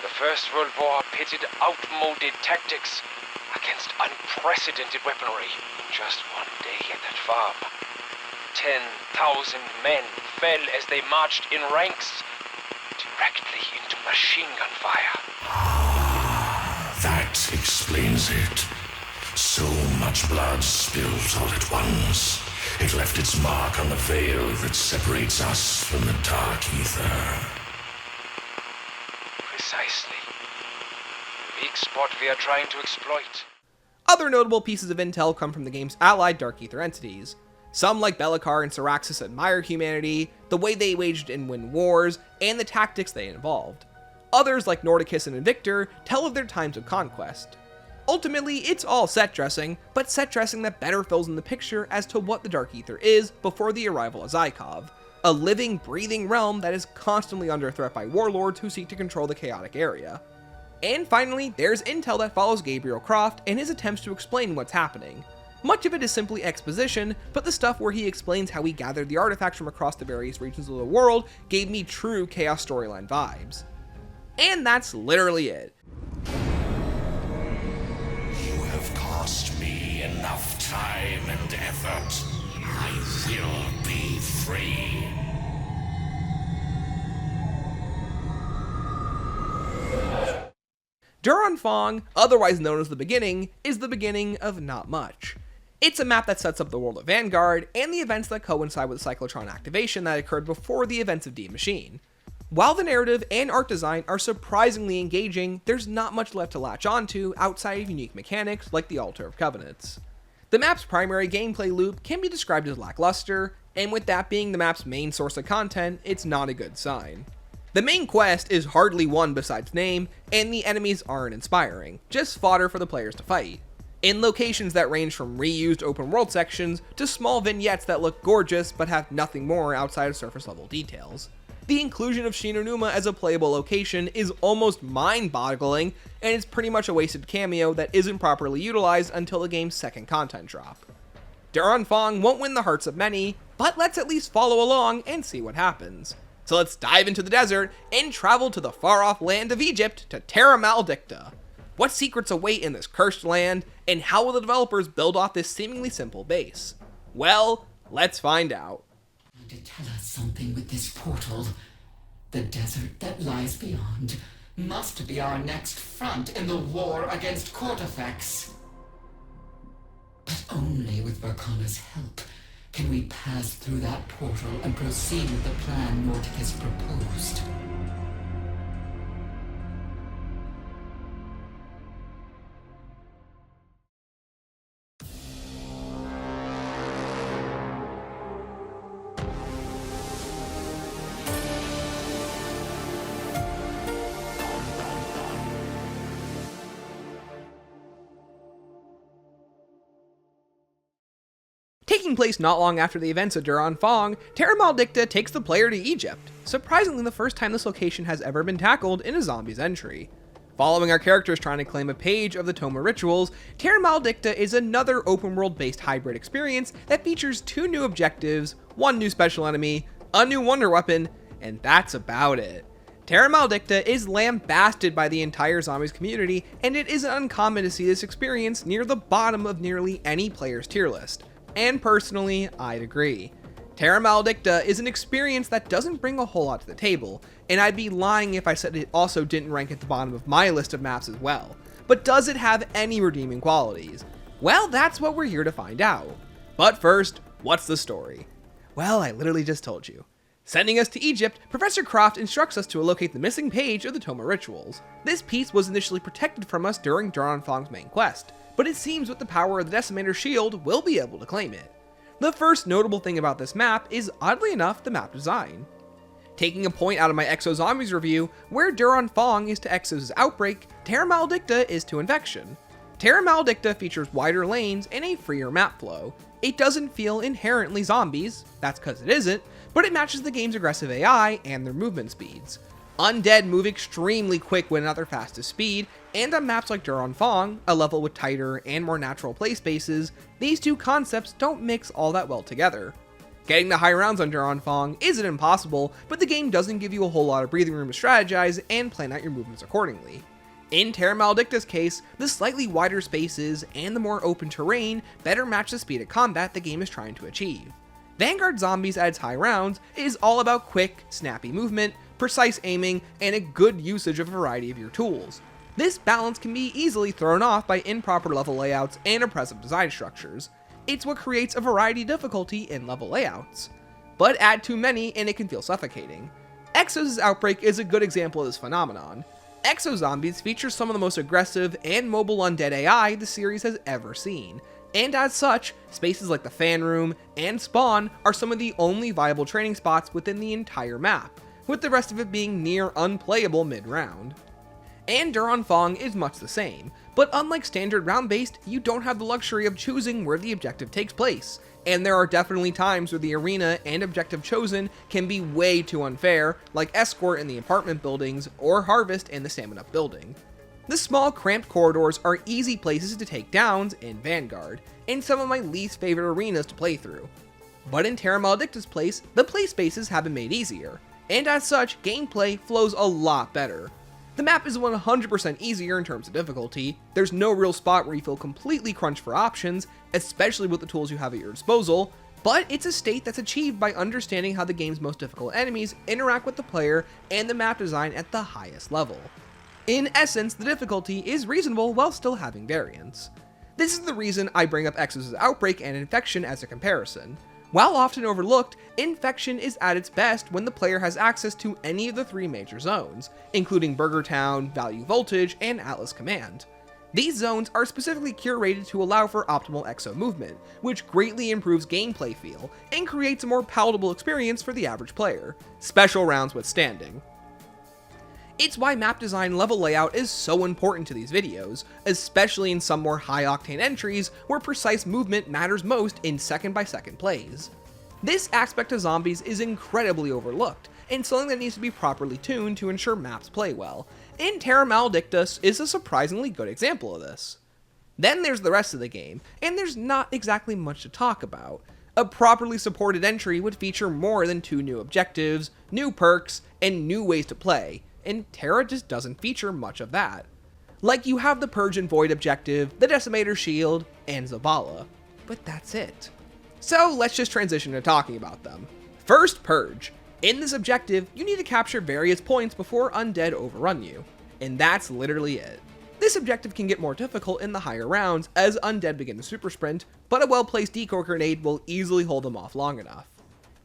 The First World War pitted outmoded tactics against unprecedented weaponry. Just one day at that farm, 10,000 men fell as they marched in ranks directly into machine gun fire. That explains it. So much blood spilled all at once. It left its mark on the veil that separates us from the dark ether. Precisely. The weak spot we are trying to exploit. Other notable pieces of intel come from the game's allied dark ether entities. Some, like Belikar and Syraxis, admire humanity, the way they waged and win wars, and the tactics they involved. Others, like Nordicus and Invictor, tell of their times of conquest. Ultimately, it's all set dressing, but set dressing that better fills in the picture as to what the Dark Ether is before the arrival of Zykov, a living, breathing realm that is constantly under threat by warlords who seek to control the chaotic area. And finally, there's intel that follows Gabriel Croft and his attempts to explain what's happening. Much of it is simply exposition, but the stuff where he explains how he gathered the artifacts from across the various regions of the world gave me true Chaos storyline vibes. And that's literally it. You have cost me enough time and effort. I will be free. Anfang, otherwise known as the beginning, is the beginning of not much. It's a map that sets up the world of Vanguard and the events that coincide with the cyclotron activation that occurred before the events of D Machine. While the narrative and art design are surprisingly engaging, there's not much left to latch onto outside of unique mechanics like the Altar of Covenants. The map's primary gameplay loop can be described as lackluster, and with that being the map's main source of content, it's not a good sign. The main quest is hardly one besides name, and the enemies aren't inspiring, just fodder for the players to fight. In locations that range from reused open world sections to small vignettes that look gorgeous but have nothing more outside of surface level details. The inclusion of Numa as a playable location is almost mind-boggling, and it's pretty much a wasted cameo that isn't properly utilized until the game's second content drop. Anfang won't win the hearts of many, but let's at least follow along and see what happens. So let's dive into the desert and travel to the far-off land of Egypt to Terra Maledicta. What secrets await in this cursed land, and how will the developers build off this seemingly simple base? Well, let's find out. To tell us something with this portal. The desert that lies beyond must be our next front in the war against Cortifex. But only with Verkana's help can we pass through that portal and proceed with the plan Nordic has proposed. Taking place not long after the events of Anfang, Terra Maledicta takes the player to Egypt, surprisingly the first time this location has ever been tackled in a Zombies entry. Following our characters trying to claim a page of the Tome of Rituals, Terra Maledicta is another open world based hybrid experience that features 2 new objectives, 1 new special enemy, a new wonder weapon, and that's about it. Terra Maledicta is lambasted by the entire Zombies community, and it isn't uncommon to see this experience near the bottom of nearly any player's tier list. And personally, I'd agree. Terra Maledicta is an experience that doesn't bring a whole lot to the table, and I'd be lying if I said it also didn't rank at the bottom of my list of maps as well. But does it have any redeeming qualities? Well, that's what we're here to find out. But first, what's the story? Well, I literally just told you. Sending us to Egypt, Professor Croft instructs us to locate the missing page of the Tome of Rituals. This piece was initially protected from us during Anfang's main quest, but it seems with the power of the Decimator's shield, we'll be able to claim it. The first notable thing about this map is, oddly enough, the map design. Taking a point out of my Exo Zombies review, where Anfang is to Exos' Outbreak, Terra Maledicta is to Infection. Terra Maledicta features wider lanes and a freer map flow. It doesn't feel inherently zombies, that's because it isn't, but it matches the game's aggressive AI and their movement speeds. Undead move extremely quick when at their fastest speed, and on maps like Anfang, a level with tighter and more natural play spaces, these 2 concepts don't mix all that well together. Getting the high rounds on Anfang isn't impossible, but the game doesn't give you a whole lot of breathing room to strategize and plan out your movements accordingly. In Terra Maledicta's case, the slightly wider spaces and the more open terrain better match the speed of combat the game is trying to achieve. Vanguard Zombies at its high rounds is all about quick, snappy movement, precise aiming, and a good usage of a variety of your tools. This balance can be easily thrown off by improper level layouts and oppressive design structures. It's what creates a variety of difficulty in level layouts. But add too many and it can feel suffocating. Exos' Outbreak is a good example of this phenomenon. Exo Zombies features some of the most aggressive and mobile undead AI the series has ever seen, and as such, spaces like the fan room and spawn are some of the only viable training spots within the entire map, with the rest of it being near unplayable mid-round. And Anfang is much the same, but unlike standard round-based, you don't have the luxury of choosing where the objective takes place, and there are definitely times where the arena and objective chosen can be way too unfair, like Escort in the apartment buildings or Harvest in the Stamina building. The small cramped corridors are easy places to take downs in Vanguard, and some of my least favorite arenas to play through. But in Terra Maledicta's place, the play spaces have been made easier, and as such, gameplay flows a lot better. The map is 100% easier in terms of difficulty, there's no real spot where you feel completely crunched for options, especially with the tools you have at your disposal, but it's a state that's achieved by understanding how the game's most difficult enemies interact with the player and the map design at the highest level. In essence, the difficulty is reasonable while still having variance. This is the reason I bring up Exos' Outbreak and Infection as a comparison. While often overlooked, Infection is at its best when the player has access to any of the 3 major zones, including Burger Town, Value Voltage, and Atlas Command. These zones are specifically curated to allow for optimal exo movement, which greatly improves gameplay feel and creates a more palatable experience for the average player, special rounds withstanding. It's why map design and level layout is so important to these videos, especially in some more high-octane entries where precise movement matters most in second-by-second plays. This aspect of zombies is incredibly overlooked, and something that needs to be properly tuned to ensure maps play well, and Terra Maledicta is a surprisingly good example of this. Then there's the rest of the game, and there's not exactly much to talk about. A properly supported entry would feature more than 2 new objectives, new perks, and new ways to play, and Terra just doesn't feature much of that. Like, you have the Purge and Void objective, the Decimator Shield, and Zavala, but that's it. So let's just transition to talking about them. First, Purge. In this objective, you need to capture various points before undead overrun you, and that's literally it. This objective can get more difficult in the higher rounds as undead begin to super sprint, but a well-placed decoy grenade will easily hold them off long enough.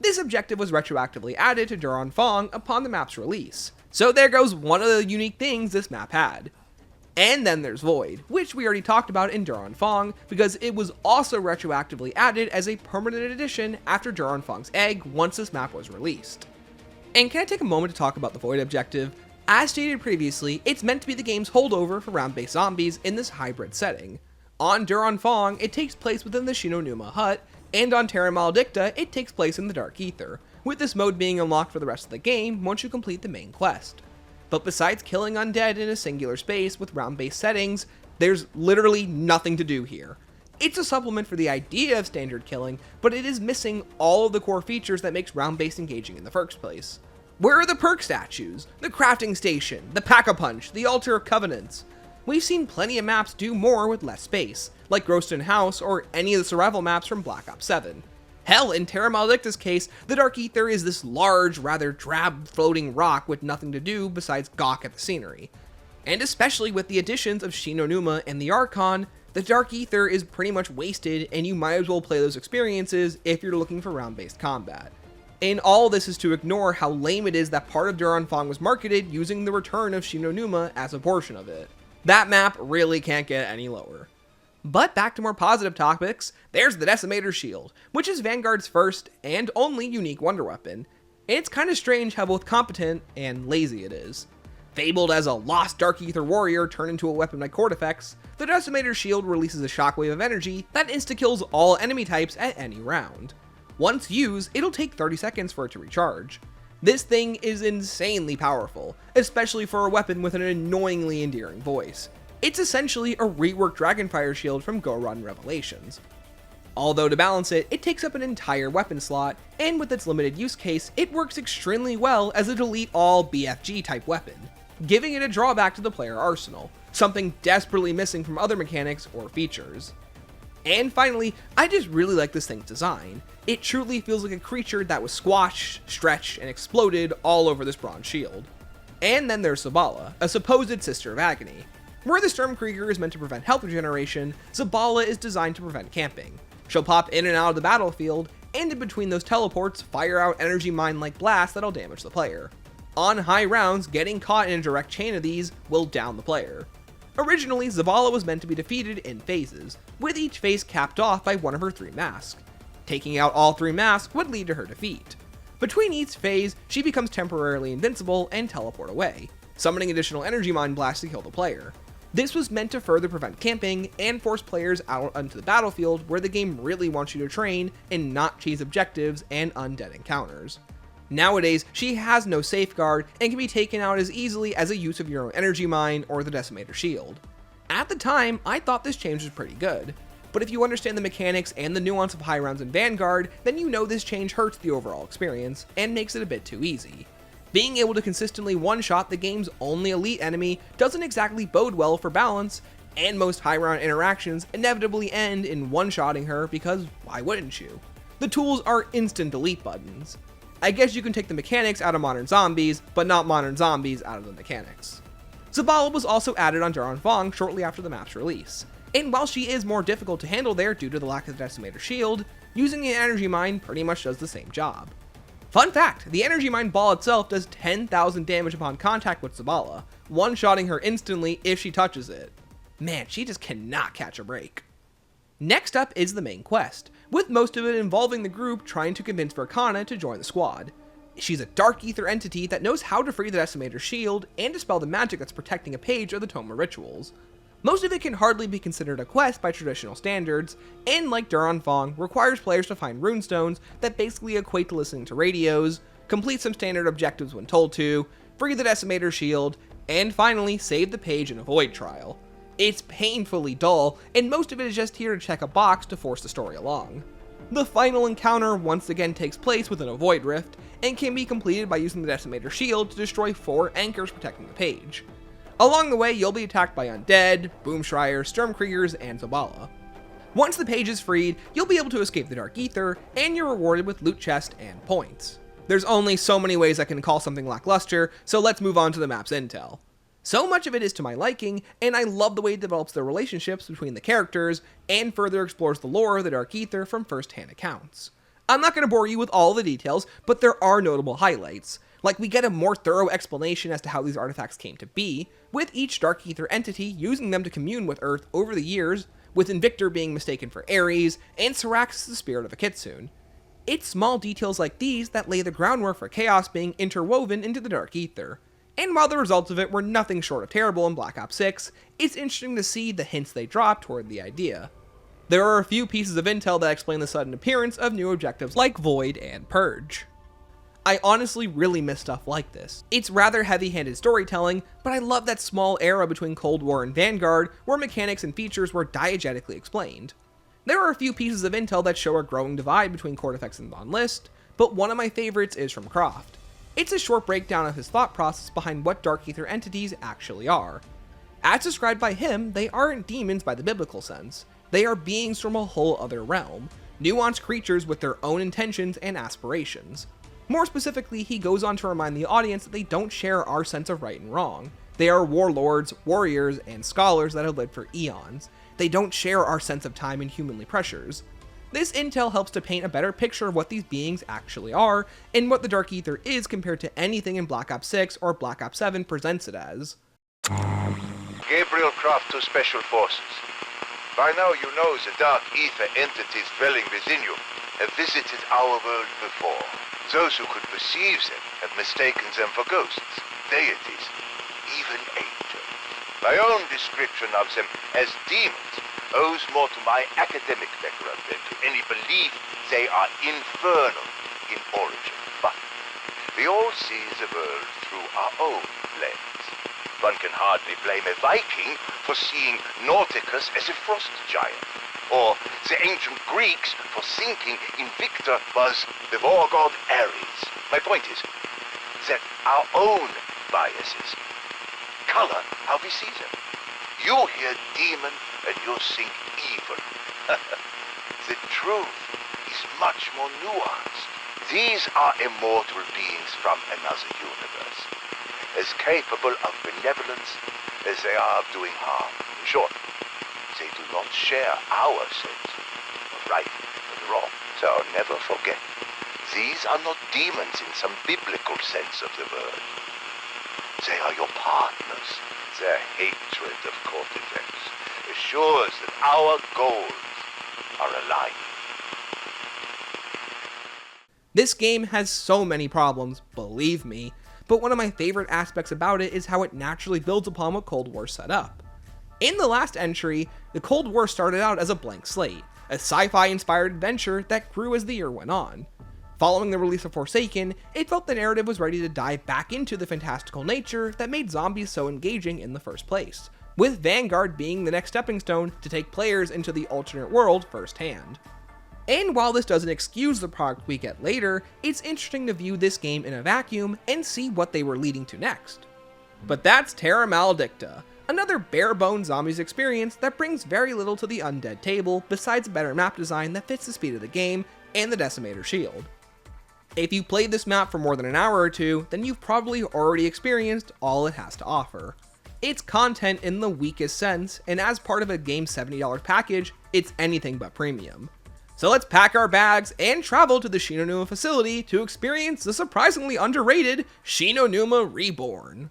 This objective was retroactively added to Anfang upon the map's release, so there goes one of the unique things this map had. And then there's Void, which we already talked about in Anfang because it was also retroactively added as a permanent addition after Anfang's egg once this map was released. And can I take a moment to talk about the Void objective? As stated previously, it's meant to be the game's holdover for round-based zombies in this hybrid setting. On Anfang, it takes place within the Numa hut, and on Terra Maledicta, it takes place in the Dark Ether, with this mode being unlocked for the rest of the game once you complete the main quest. But besides killing undead in a singular space with round-based settings, there's literally nothing to do here. It's a supplement for the idea of standard killing, but it is missing all of the core features that makes round-based engaging in the first place. Where are the perk statues, the crafting station, the pack-a-punch, the altar of covenants? We've seen plenty of maps do more with less space, like Groston House or any of the survival maps from Black Ops 7. Hell, in Terra Maledicta's case, the Dark Ether is this large, rather drab floating rock with nothing to do besides gawk at the scenery. And especially with the additions of Numa and the Archon, the Dark Ether is pretty much wasted and you might as well play those experiences if you're looking for round-based combat. And all this is to ignore how lame it is that part of Anfang was marketed using the return of Numa as a portion of it. That map really can't get any lower. But back to more positive topics, there's the Decimator Shield, which is Vanguard's first and only unique wonder weapon. It's kinda strange how both competent and lazy it is. Fabled as a lost Dark Ether warrior turned into a weapon by Cortifex, the Decimator Shield releases a shockwave of energy that insta-kills all enemy types at any round. Once used, it'll take 30 seconds for it to recharge. This thing is insanely powerful, especially for a weapon with an annoyingly endearing voice. It's essentially a reworked Dragonfire shield from Go Run Revelations. Although to balance it, it takes up an entire weapon slot, and with its limited use case, it works extremely well as a delete all BFG type weapon, giving it a drawback to the player arsenal, something desperately missing from other mechanics or features. And finally, I just really like this thing's design. It truly feels like a creature that was squashed, stretched, and exploded all over this bronze shield. And then there's Zavala, a supposed Sister of Agony. Where the Stormkrieger is meant to prevent health regeneration, Zavala is designed to prevent camping. She'll pop in and out of the battlefield, and in between those teleports, fire out energy mine-like blasts that'll damage the player. On high rounds, getting caught in a direct chain of these will down the player. Originally, Zavala was meant to be defeated in phases, with each phase capped off by one of her 3 masks. Taking out all 3 masks would lead to her defeat. Between each phase, she becomes temporarily invincible and teleport away, summoning additional energy mine blasts to kill the player. This was meant to further prevent camping and force players out onto the battlefield where the game really wants you to train and not chase objectives and undead encounters. Nowadays, she has no safeguard and can be taken out as easily as a use of your own energy mine or the Decimator Shield. At the time, I thought this change was pretty good, but if you understand the mechanics and the nuance of high rounds in Vanguard, then you know this change hurts the overall experience and makes it a bit too easy. Being able to consistently one-shot the game's only elite enemy doesn't exactly bode well for balance, and most high round interactions inevitably end in one-shotting her because why wouldn't you? The tools are instant delete buttons. I guess you can take the mechanics out of modern zombies, but not modern zombies out of the mechanics. Zavala was also added on Anfang shortly after the map's release, and while she is more difficult to handle there due to the lack of the Decimator Shield, using an energy mine pretty much does the same job. Fun fact, the energy mine ball itself does 10,000 damage upon contact with Zavala, one-shotting her instantly if she touches it. Man, she just cannot catch a break. Next up is the main quest, with most of it involving the group trying to convince Verkana to join the squad. She's a dark ether entity that knows how to free the Decimator's shield and dispel the magic that's protecting a page of the Tome of Rituals. Most of it can hardly be considered a quest by traditional standards, and like Anfang, requires players to find runestones that basically equate to listening to radios, complete some standard objectives when told to, free the Decimator's shield, and finally save the page in a void trial. It's painfully dull, and most of it is just here to check a box to force the story along. The final encounter once again takes place within a void rift, and can be completed by using the Decimator shield to destroy 4 anchors protecting the page. Along the way, you'll be attacked by undead, Boomschreier, Sturmkriegers, and Zabala. Once the page is freed, you'll be able to escape the Dark Ether, and you're rewarded with loot chest and points. There's only so many ways I can call something lackluster, so let's move on to the map's intel. So much of it is to my liking, and I love the way it develops the relationships between the characters, and further explores the lore of the Dark Ether from first-hand accounts. I'm not going to bore you with all the details, but there are notable highlights. Like, we get a more thorough explanation as to how these artifacts came to be, with each Dark Ether entity using them to commune with Earth over the years, with Invictor being mistaken for Ares, and Syraxis the spirit of a Kitsune. It's small details like these that lay the groundwork for chaos being interwoven into the Dark Ether. And while the results of it were nothing short of terrible in Black Ops 6, it's interesting to see the hints they dropped toward the idea. There are a few pieces of intel that explain the sudden appearance of new objectives like Void and Purge. I honestly really miss stuff like this. It's rather heavy-handed storytelling, but I love that small era between Cold War and Vanguard where mechanics and features were diegetically explained. There are a few pieces of intel that show a growing divide between Cortifex and Von List, but one of my favorites is from Croft. It's a short breakdown of his thought process behind what Dark Ether entities actually are. As described by him, they aren't demons by the biblical sense. They are beings from a whole other realm, nuanced creatures with their own intentions and aspirations. More specifically, he goes on to remind the audience that they don't share our sense of right and wrong. They are warlords, warriors, and scholars that have lived for eons. They don't share our sense of time and humanly pressures. This intel helps to paint a better picture of what these beings actually are, and what the Dark Ether is compared to anything in Black Ops 6 or Black Ops 7 presents it as. Gabriel Croft to Special Forces. By now you know the Dark Ether entities dwelling within you have visited our world before. Those who could perceive them have mistaken them for ghosts, deities, even angels. My own description of them as demons owes more to my academic background than to any belief they are infernal in origin. But we all see the world through our own lens. One can hardly blame a Viking for seeing Nauticus as a frost giant, or the ancient Greeks for thinking Invictor was the war god Ares. My point is that our own biases color how we see them. You hear demon and you think evil. The truth is much more nuanced. These are immortal beings from another universe, as capable of benevolence as they are of doing harm. In short, they do not share our sense of right and wrong. So never forget, these are not demons in some biblical sense of the word. They are your partners. Their hatred of Cortifex assures that our goals are aligned. This game has so many problems, believe me, but one of my favorite aspects about it is how it naturally builds upon what Cold War set up. In the last entry, the Cold War started out as a blank slate, a sci-fi inspired adventure that grew as the year went on. Following the release of Forsaken, it felt the narrative was ready to dive back into the fantastical nature that made zombies so engaging in the first place, with Vanguard being the next stepping stone to take players into the alternate world firsthand. And while this doesn't excuse the product we get later, it's interesting to view this game in a vacuum and see what they were leading to next. But that's Terra Maledicta, another bare-bones zombies experience that brings very little to the undead table besides a better map design that fits the speed of the game and the Decimator shield. If you played this map for more than an hour or two, then you've probably already experienced all it has to offer. It's content in the weakest sense, and as part of a game's $70 package, it's anything but premium. So let's pack our bags and travel to the Numa facility to experience the surprisingly underrated Numa Reborn.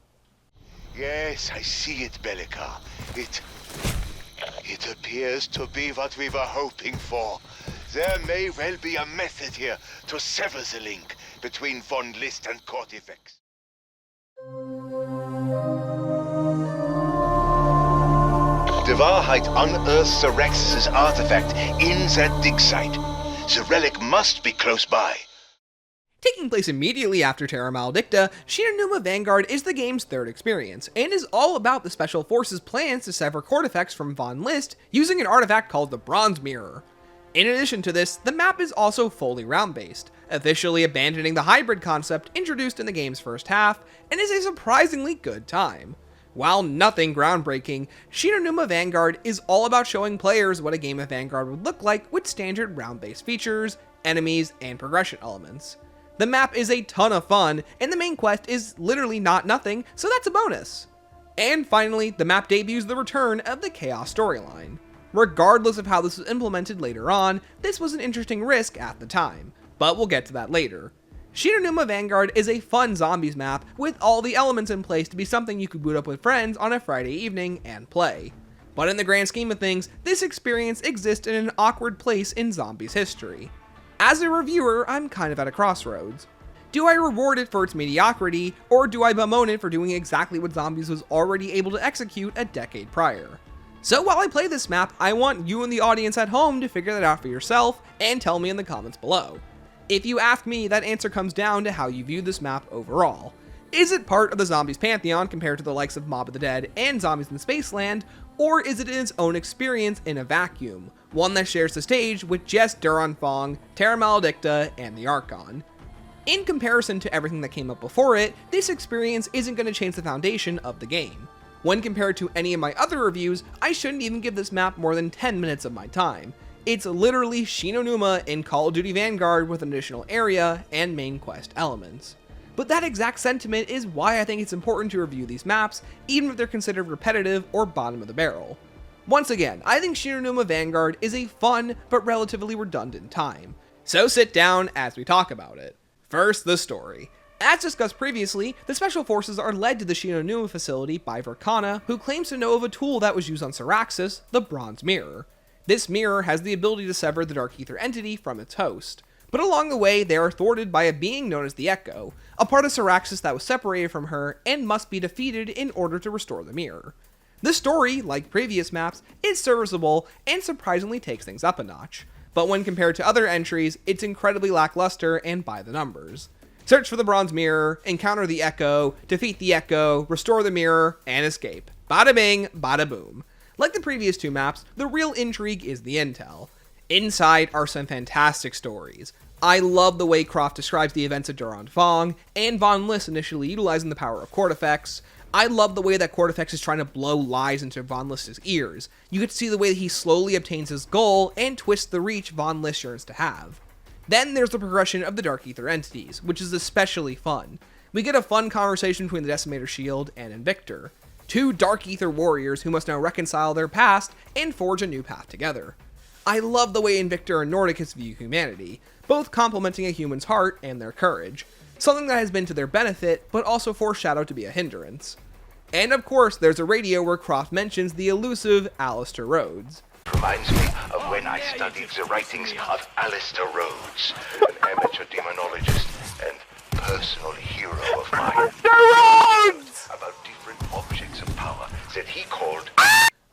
Yes, I see it, Bellica. It It appears to be what we were hoping for. There may well be a method here to sever the link between Von List and Cortifex. The Wahrheit unearths the Rex's artifact in that dig site. The relic must be close by. Taking place immediately after Terra Maledicta, Numa Vanguard is the game's third experience, and is all about the Special Forces' plans to sever Cortifex from Von List using an artifact called the Bronze Mirror. In addition to this, the map is also fully round-based, officially abandoning the hybrid concept introduced in the game's first half, and is a surprisingly good time. While nothing groundbreaking, Numa Vanguard is all about showing players what a game of Vanguard would look like with standard round-based features, enemies, and progression elements. The map is a ton of fun, and the main quest is literally not nothing, so that's a bonus. And finally, the map debuts the return of the Chaos storyline. Regardless of how this was implemented later on, this was an interesting risk at the time, but we'll get to that later. Numa Vanguard is a fun zombies map with all the elements in place to be something you could boot up with friends on a Friday evening and play. But in the grand scheme of things, this experience exists in an awkward place in zombies history. As a reviewer, I'm kind of at a crossroads. Do I reward it for its mediocrity, or do I bemoan it for doing exactly what Zombies was already able to execute a decade prior? So while I play this map, I want you and the audience at home to figure that out for yourself, and tell me in the comments below. If you ask me, that answer comes down to how you view this map overall. Is it part of the Zombies pantheon compared to the likes of Mob of the Dead and Zombies in Spaceland, or is it in its own experience in a vacuum, one that shares the stage with just Anfang, Terra Maledicta, and the Archon? In comparison to everything that came up before it, this experience isn't going to change the foundation of the game. When compared to any of my other reviews, I shouldn't even give this map more than 10 minutes of my time. It's literally Numa in Call of Duty Vanguard with an additional area and main quest elements. But that exact sentiment is why I think it's important to review these maps, even if they're considered repetitive or bottom of the barrel. Once again, I think Numa Vanguard is a fun but relatively redundant time. So sit down as we talk about it. First, the story. As discussed previously, the Special Forces are led to the Numa facility by Verkana, who claims to know of a tool that was used on Syraxis, the Bronze Mirror. This mirror has the ability to sever the Dark Ether entity from its host. But along the way, they are thwarted by a being known as the Echo, a part of Syraxis that was separated from her and must be defeated in order to restore the mirror. The story, like previous maps, is serviceable and surprisingly takes things up a notch, but when compared to other entries, it's incredibly lackluster and by the numbers. Search for the Bronze Mirror, encounter the Echo, defeat the Echo, restore the mirror, and escape. Bada bing, bada boom. Like the previous two maps, the real intrigue is the intel. Inside are some fantastic stories. I love the way Croft describes the events of Anfang, and Von List initially utilizing the power of Cortifex. I love the way that Cortifex is trying to blow lies into Von List's ears. You get to see the way that he slowly obtains his goal and twists the reach Von List yearns to have. Then there's the progression of the Dark Ether entities, which is especially fun. We get a fun conversation between the Decimator Shield and Invictor, two Dark Ether warriors who must now reconcile their past and forge a new path together. I love the way Invictor and Nordicus view humanity, both complementing a human's heart and their courage, something that has been to their benefit, but also foreshadowed to be a hindrance. And of course, there's a radio where Croft mentions the elusive Alistair Rhodes. Reminds me of when I studied the writings of Alistair Rhodes, an amateur demonologist and personal hero of mine. About different objects of power that he called...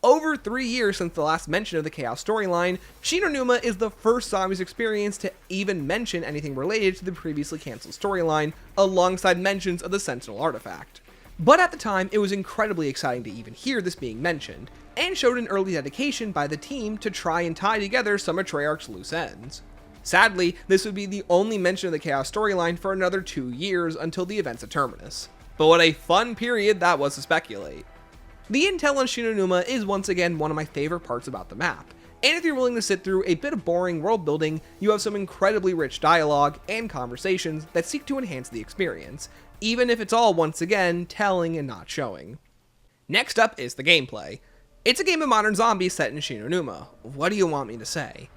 Over 3 years since the last mention of the Chaos storyline, Numa is the first Zombies experience to even mention anything related to the previously cancelled storyline, alongside mentions of the Sentinel artifact. But at the time, it was incredibly exciting to even hear this being mentioned, and showed an early dedication by the team to try and tie together some of Treyarch's loose ends. Sadly, this would be the only mention of the Chaos storyline for another 2 years until the events of Terminus. But what a fun period that was to speculate. The intel on Numa is once again one of my favorite parts about the map, and if you're willing to sit through a bit of boring world building, you have some incredibly rich dialogue and conversations that seek to enhance the experience, even if it's all once again telling and not showing. Next up is the gameplay. It's a game of modern zombies set in Numa. What do you want me to say?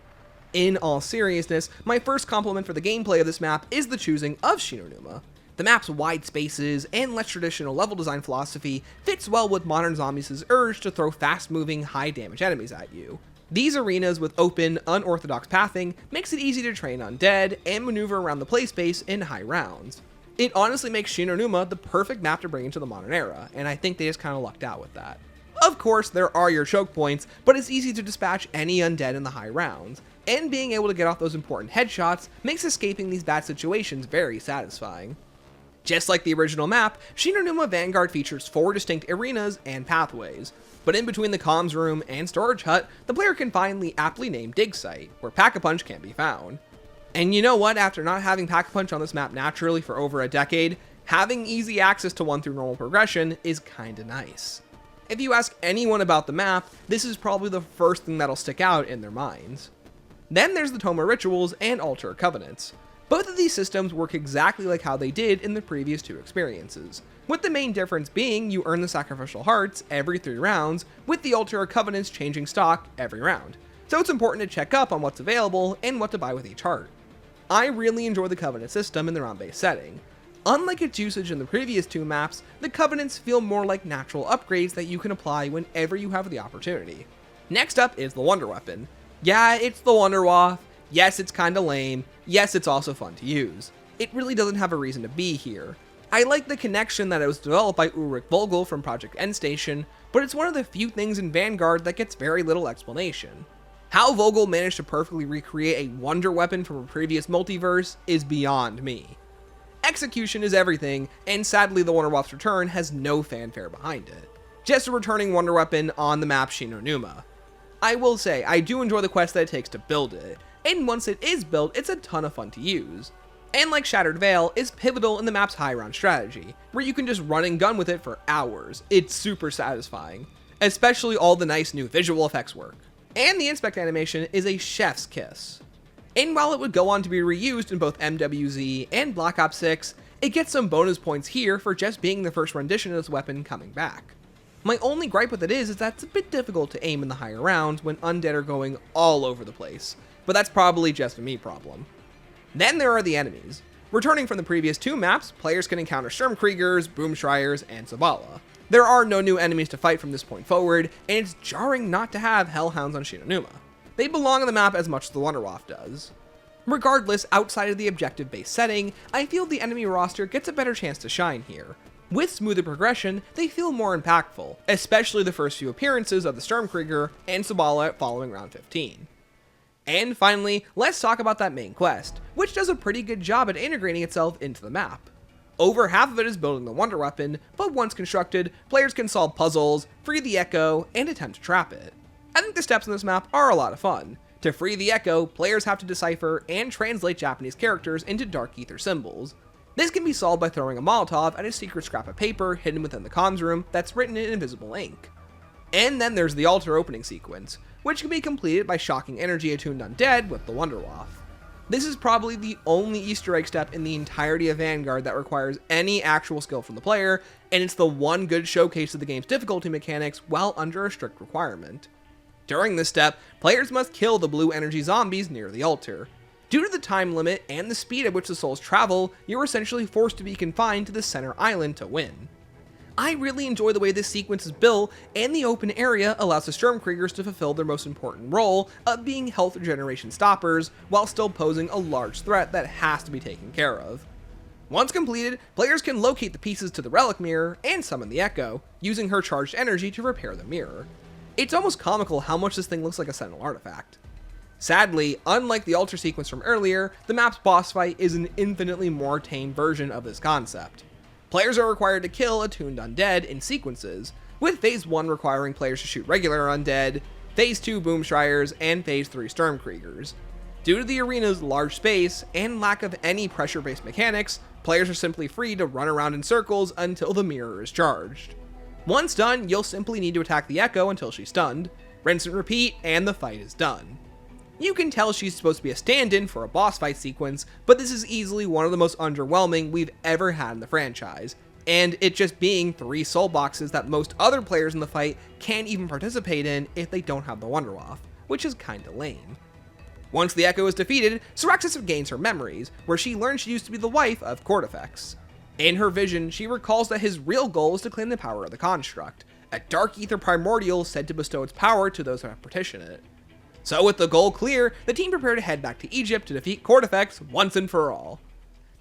In all seriousness, my first compliment for the gameplay of this map is the choosing of Numa. The map's wide spaces and less traditional level design philosophy fits well with modern zombies' urge to throw fast-moving, high-damage enemies at you. These arenas with open, unorthodox pathing makes it easy to train undead and maneuver around the play space in high rounds. It honestly makes Numa the perfect map to bring into the modern era, and I think they just kinda lucked out with that. Of course, there are your choke points, but it's easy to dispatch any undead in the high rounds, and being able to get off those important headshots makes escaping these bad situations very satisfying. Just like the original map, Numa Vanguard features 4 distinct arenas and pathways, but in between the comms room and storage hut, the player can find the aptly named dig site, where Pack-a-Punch can be found. And you know what, after not having Pack-a-Punch on this map naturally for over a decade, having easy access to one through normal progression is kinda nice. If you ask anyone about the map, this is probably the first thing that'll stick out in their minds. Then there's the Toma Rituals and Altar Covenants. Both of these systems work exactly like how they did in the previous 2 experiences, with the main difference being you earn the sacrificial hearts every 3 rounds, with the Altar Covenants changing stock every round, so it's important to check up on what's available and what to buy with each heart. I really enjoy the Covenant system in the round-based setting. Unlike its usage in the previous 2 maps, the Covenants feel more like natural upgrades that you can apply whenever you have the opportunity. Next up is the Wonder Weapon. Yeah, it's the Wonder Waff. Yes, it's kinda lame. Yes, it's also fun to use. It really doesn't have a reason to be here. I like the connection that it was developed by Ulrich Vogel from Project Endstation, but it's one of the few things in Vanguard that gets very little explanation. How Vogel managed to perfectly recreate a wonder weapon from a previous multiverse is beyond me. Execution is everything, and sadly the Wonder Waff's return has no fanfare behind it. Just a returning wonder weapon on the map Numa. I will say, I do enjoy the quest that it takes to build it, and once it is built, it's a ton of fun to use. And like Shattered Veil, is pivotal in the map's high round strategy, where you can just run and gun with it for hours. It's super satisfying, especially all the nice new visual effects work. And the inspect animation is a chef's kiss. And while it would go on to be reused in both MWZ and Black Ops 6, it gets some bonus points here for just being the first rendition of this weapon coming back. My only gripe with it is that it's a bit difficult to aim in the higher rounds when undead are going all over the place, but that's probably just a me problem. Then there are the enemies. Returning from the previous 2 maps, players can encounter Sturmkriegers, Boomschreiers, and Zavala. There are no new enemies to fight from this point forward, and it's jarring not to have Hellhounds on Numa. They belong on the map as much as the Wonder Waff does. Regardless, outside of the objective-based setting, I feel the enemy roster gets a better chance to shine here. With smoother progression, they feel more impactful, especially the first few appearances of the Sturmkrieger and Zavala following round 15. And finally, let's talk about that main quest, which does a pretty good job at integrating itself into the map. Over half of it is building the wonder weapon, but once constructed, players can solve puzzles, free the Echo, and attempt to trap it. I think the steps in this map are a lot of fun. To free the Echo, players have to decipher and translate Japanese characters into Dark Ether symbols. This can be solved by throwing a Molotov at a secret scrap of paper hidden within the comms room that's written in invisible ink. And then there's the altar opening sequence, which can be completed by shocking energy attuned undead with the Wonder Waff. This is probably the only Easter egg step in the entirety of Vanguard that requires any actual skill from the player, and it's the one good showcase of the game's difficulty mechanics while under a strict requirement. During this step, players must kill the blue energy zombies near the altar. Due to the time limit and the speed at which the souls travel, you're essentially forced to be confined to the center island to win. I really enjoy the way this sequence is built, and the open area allows the Sturmkriegers to fulfill their most important role of being health regeneration stoppers, while still posing a large threat that has to be taken care of. Once completed, players can locate the pieces to the relic mirror and summon the Echo, using her charged energy to repair the mirror. It's almost comical how much this thing looks like a Sentinel artifact. Sadly, unlike the altar sequence from earlier, the map's boss fight is an infinitely more tame version of this concept. Players are required to kill attuned undead in sequences, with Phase 1 requiring players to shoot regular undead, Phase 2 Boomschreiers, and Phase 3 Sturmkriegers. Due to the arena's large space and lack of any pressure-based mechanics, players are simply free to run around in circles until the mirror is charged. Once done, you'll simply need to attack the Echo until she's stunned, rinse and repeat, and the fight is done. You can tell she's supposed to be a stand-in for a boss fight sequence, but this is easily one of the most underwhelming we've ever had in the franchise, and it just being 3 soul boxes that most other players in the fight can't even participate in if they don't have the Wonder Waff, which is kinda lame. Once the Echo is defeated, Syraxis gains her memories, where she learns she used to be the wife of Cortifex. In her vision, she recalls that his real goal is to claim the power of the construct, a dark ether primordial said to bestow its power to those who have partitioned it. So with the goal clear, the team prepare to head back to Egypt to defeat Cortifex once and for all.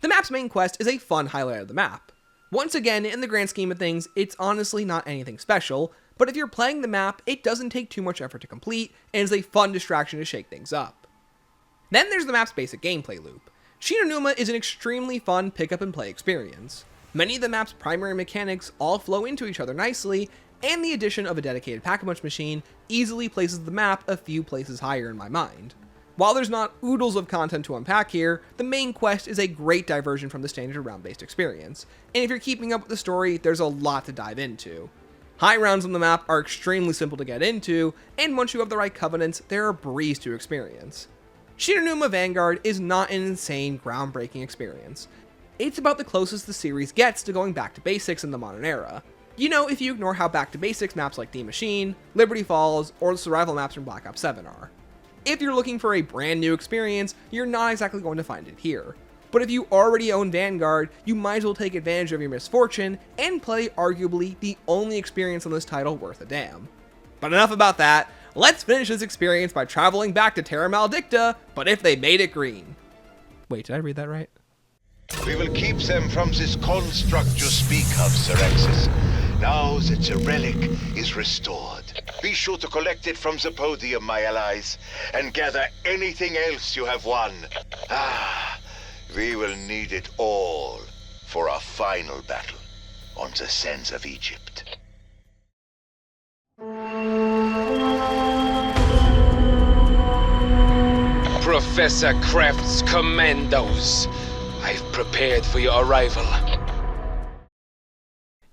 The map's main quest is a fun highlight of the map. Once again, in the grand scheme of things, it's honestly not anything special, but if you're playing the map, it doesn't take too much effort to complete, and is a fun distraction to shake things up. Then there's the map's basic gameplay loop. Numa is an extremely fun pick-up-and-play experience. Many of the map's primary mechanics all flow into each other nicely, and the addition of a dedicated pack-a-punch machine easily places the map a few places higher in my mind. While there's not oodles of content to unpack here, the main quest is a great diversion from the standard round-based experience, and if you're keeping up with the story, there's a lot to dive into. High rounds on the map are extremely simple to get into, and once you have the right covenants, they're a breeze to experience. Numa Vanguard is not an insane, groundbreaking experience. It's about the closest the series gets to going back to basics in the modern era. You know, if you ignore how back to basics maps like The Machine, Liberty Falls, or the survival maps from Black Ops 7 are. If you're looking for a brand new experience, you're not exactly going to find it here. But if you already own Vanguard, you might as well take advantage of your misfortune and play arguably the only experience on this title worth a damn. But enough about that, let's finish this experience by traveling back to Terra Maledicta, but if they made it green. Wait, did I read that right? We will keep them from this construct you speak of, Sir Exis. Now that the relic is restored, be sure to collect it from the podium, my allies, and gather anything else you have won. We will need it all for our final battle on the sands of Egypt. Professor Kraft's commandos, I've prepared for your arrival.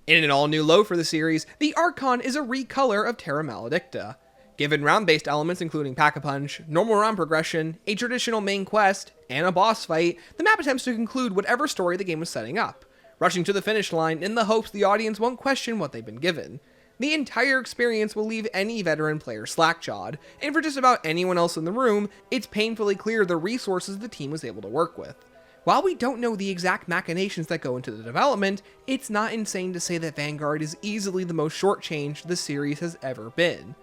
In an all-new low for the series, the Archon is a recolor of Terra Maledicta. Given round-based elements including Pack-a-Punch, normal round progression, a traditional main quest, and a boss fight, the map attempts to conclude whatever story the game was setting up, rushing to the finish line in the hopes the audience won't question what they've been given. The entire experience will leave any veteran player slack-jawed, and for just about anyone else in the room, it's painfully clear the resources the team was able to work with. While we don't know the exact machinations that go into the development, it's not insane to say that Vanguard is easily the most shortchanged the series has ever been.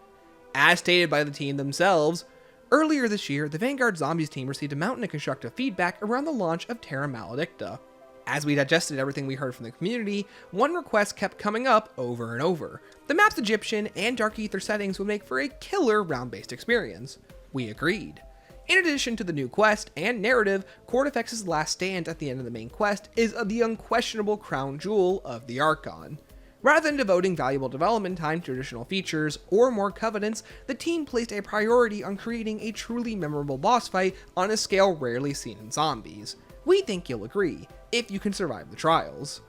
As stated by the team themselves, earlier this year, the Vanguard Zombies team received a mountain of constructive feedback around the launch of Terra Maledicta. As we digested everything we heard from the community, one request kept coming up over and over. The map's Egyptian and Dark Ether settings would make for a killer round-based experience. We agreed. In addition to the new quest and narrative, Cortifex's last stand at the end of the main quest is the unquestionable crown jewel of the Archon. Rather than devoting valuable development time to additional features or more covenants, the team placed a priority on creating a truly memorable boss fight on a scale rarely seen in zombies. We think you'll agree, if you can survive the trials.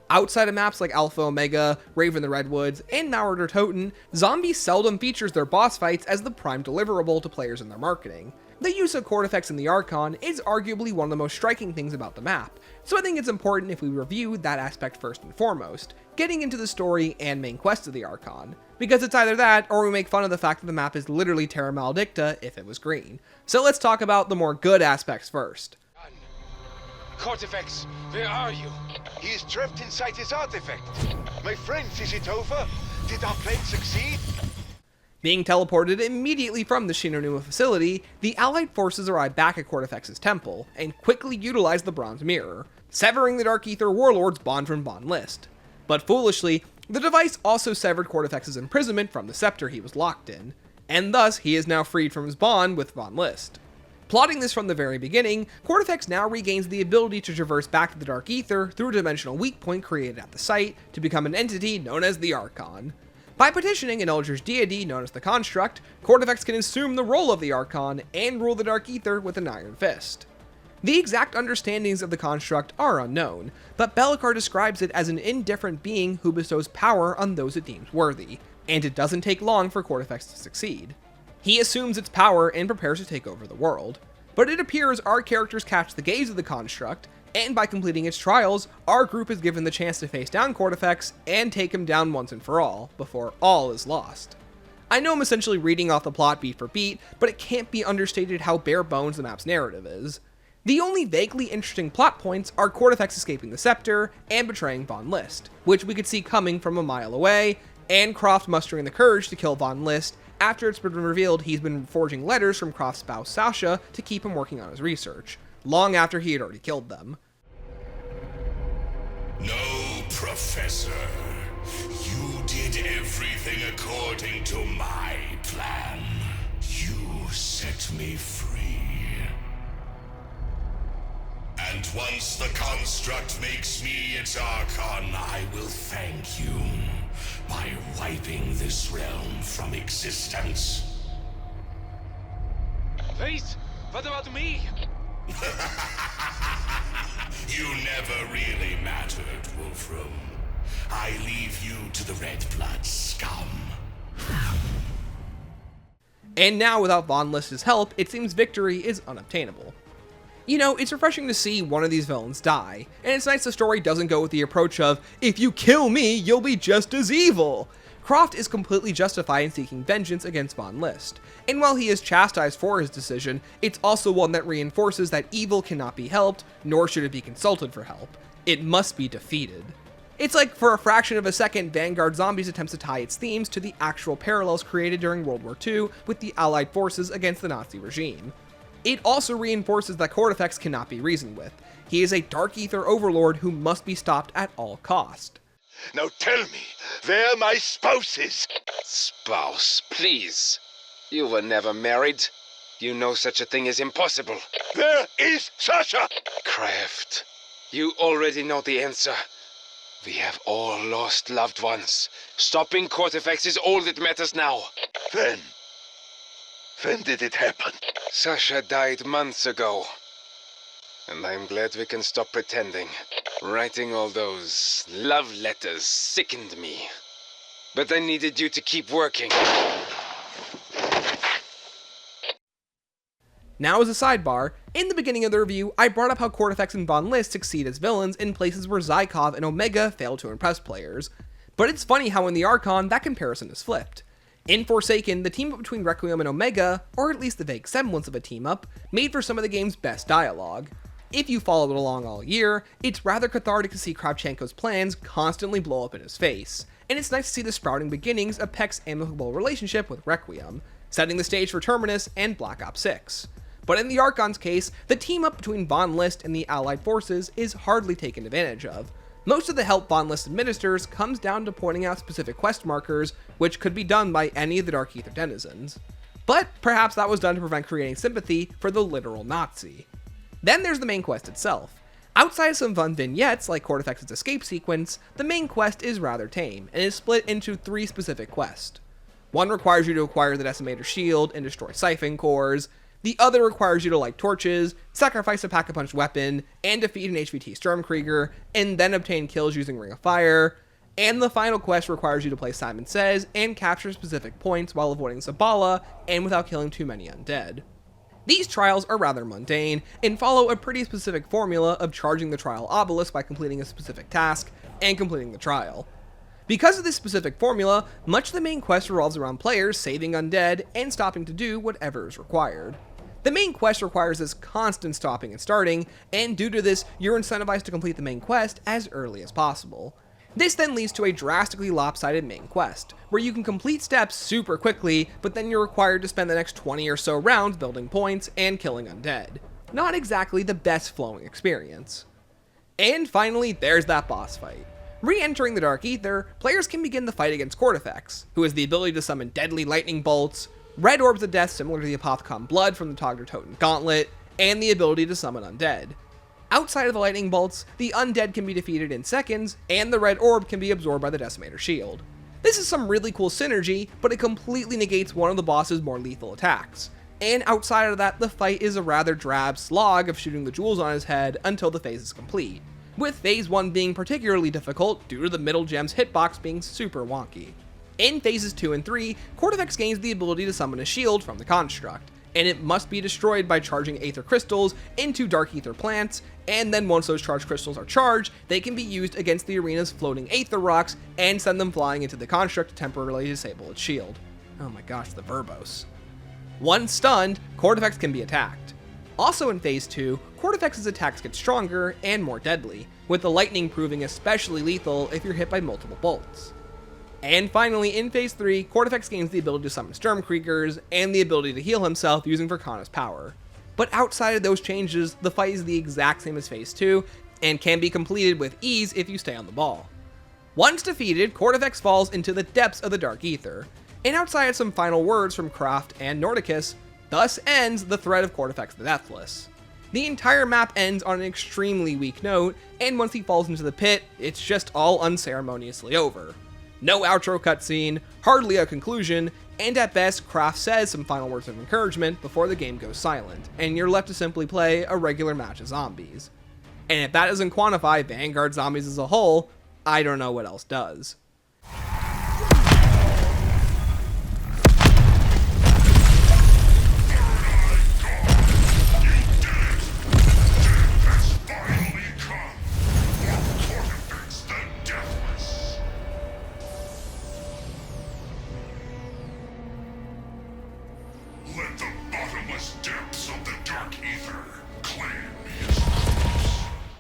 Outside of maps like Alpha Omega, Raven the Redwoods, and Mauer Toten, Zombies seldom features their boss fights as the prime deliverable to players in their marketing. The use of Cortifex in the Archon is arguably one of the most striking things about the map, so I think it's important if we review that aspect first and foremost, getting into the story and main quest of the Archon, because it's either that or we make fun of the fact that the map is literally Terra Maledicta if it was green. So let's talk about the more good aspects first. Cortifex, where are you? He is trapped inside his artifact. My friends, is it over? Did our plan succeed? Being teleported immediately from the Numa facility, the Allied forces arrive back at Cortifex's temple, and quickly utilize the Bronze Mirror, severing the Dark Ether Warlord's bond from bond list. But foolishly, the device also severed Cortifex's imprisonment from the scepter he was locked in, and thus he is now freed from his bond with Von List. Plotting this from the very beginning, Cortifex now regains the ability to traverse back to the Dark Ether through a dimensional weak point created at the site to become an entity known as the Archon. By petitioning an Eldritch deity known as the Construct, Cortifex can assume the role of the Archon and rule the Dark Ether with an iron fist. The exact understandings of the Construct are unknown, but Bellicar describes it as an indifferent being who bestows power on those it deems worthy, and it doesn't take long for Cortifex to succeed. He assumes its power and prepares to take over the world, but it appears our characters catch the gaze of the Construct, and by completing its trials, our group is given the chance to face down Cortifex and take him down once and for all, before all is lost. I know I'm essentially reading off the plot beat for beat, but it can't be understated how bare bones the map's narrative is. The only vaguely interesting plot points are Cortifex escaping the scepter and betraying Von List, which we could see coming from a mile away, and Croft mustering the courage to kill Von List after it's been revealed he's been forging letters from Croft's spouse Sasha to keep him working on his research, long after he had already killed them. No, Professor. You did everything according to my plan. You set me free. And once the construct makes me its Archon, I will thank you by wiping this realm from existence. Wait, what about me? You never really mattered, Wolfram. I leave you to the Red Blood scum. And now, without Von List's help, it seems victory is unobtainable. You know, it's refreshing to see one of these villains die, and it's nice the story doesn't go with the approach of, if you kill me, you'll be just as evil. Croft is completely justified in seeking vengeance against Von List, and while he is chastised for his decision, it's also one that reinforces that evil cannot be helped, nor should it be consulted for help. It must be defeated. It's like, for a fraction of a second, Vanguard Zombies attempts to tie its themes to the actual parallels created during World War II with the Allied forces against the Nazi regime. It also reinforces that Cortifex cannot be reasoned with. He is a Dark Ether overlord who must be stopped at all cost. Now tell me, where my spouse is? Spouse, please. You were never married. You know such a thing is impossible. Where is Sasha? Kraft, you already know the answer. We have all lost loved ones. Stopping Cortifex is all that matters now. When did it happen? Sasha died months ago. And I'm glad we can stop pretending. Writing all those love letters sickened me. But I needed you to keep working. Now, as a sidebar, in the beginning of the review, I brought up how Cortifex and Von List succeed as villains in places where Zykov and Omega fail to impress players. But it's funny how in the Archon, that comparison is flipped. In Forsaken, the team-up between Requiem and Omega, or at least the vague semblance of a team-up, made for some of the game's best dialogue. If you followed along all year, it's rather cathartic to see Kravchenko's plans constantly blow up in his face, and it's nice to see the sprouting beginnings of Peck's amicable relationship with Requiem, setting the stage for Terminus and Black Ops 6. But in the Archon's case, the team-up between Von List and the Allied forces is hardly taken advantage of. Most of the help Von List administers comes down to pointing out specific quest markers, which could be done by any of the Dark Ether denizens. But perhaps that was done to prevent creating sympathy for the literal Nazi. Then there's the main quest itself. Outside of some fun vignettes like Cortifex's escape sequence, the main quest is rather tame, and is split into 3 specific quests. One requires you to acquire the Decimator Shield and destroy Siphon Cores. The other requires you to light torches, sacrifice a Pack-a-Punch weapon, and defeat an HVT Stormkrieger, and then obtain kills using Ring of Fire. And the final quest requires you to play Simon Says and capture specific points while avoiding Zabala and without killing too many undead. These trials are rather mundane, and follow a pretty specific formula of charging the trial obelisk by completing a specific task, and completing the trial. Because of this specific formula, much of the main quest revolves around players saving undead and stopping to do whatever is required. The main quest requires this constant stopping and starting, and due to this, you're incentivized to complete the main quest as early as possible. This then leads to a drastically lopsided main quest, where you can complete steps super quickly, but then you're required to spend the next 20 or so rounds building points and killing undead. Not exactly the best flowing experience. And finally, there's that boss fight. Re-entering the Dark Ether, players can begin the fight against Cortifex, who has the ability to summon deadly lightning bolts, red orbs of death similar to the Apothecon blood from the Togger Totem Gauntlet, and the ability to summon undead. Outside of the lightning bolts, the undead can be defeated in seconds, and the red orb can be absorbed by the Decimator Shield. This is some really cool synergy, but it completely negates one of the boss's more lethal attacks. And outside of that, the fight is a rather drab slog of shooting the jewels on his head until the phase is complete, with phase 1 being particularly difficult due to the middle gem's hitbox being super wonky. In phases 2 and 3, Cortifex gains the ability to summon a shield from the construct, and it must be destroyed by charging Aether Crystals into Dark Ether plants, and then once those charged crystals are charged, they can be used against the arena's floating Aether rocks and send them flying into the construct to temporarily disable its shield. Oh my gosh, the verbose. Once stunned, Cortifex can be attacked. Also in Phase 2, Cortifex's attacks get stronger and more deadly, with the lightning proving especially lethal if you're hit by multiple bolts. And finally, in Phase 3, Cortifex gains the ability to summon Sturmkriegers and the ability to heal himself using Verkana's power. But outside of those changes, the fight is the exact same as Phase 2, and can be completed with ease if you stay on the ball. Once defeated, Cortifex falls into the depths of the Dark Aether, and outside of some final words from Kraft and Nordicus, thus ends the threat of Cortifex the Deathless. The entire map ends on an extremely weak note, and once he falls into the pit, it's just all unceremoniously over. No outro cutscene, hardly a conclusion, and at best, Kraft says some final words of encouragement before the game goes silent, and you're left to simply play a regular match of zombies. And if that doesn't quantify Vanguard Zombies as a whole, I don't know what else does. Let the bottomless depths of the Dark Aether claim his corpse.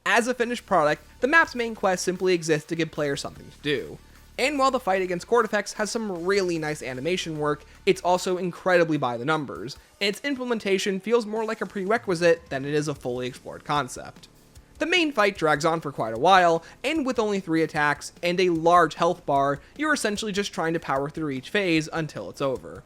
As a finished product, the map's main quest simply exists to give players something to do. And while the fight against Cortifex has some really nice animation work, it's also incredibly by the numbers, and its implementation feels more like a prerequisite than it is a fully explored concept. The main fight drags on for quite a while, and with only 3 attacks and a large health bar, you're essentially just trying to power through each phase until it's over.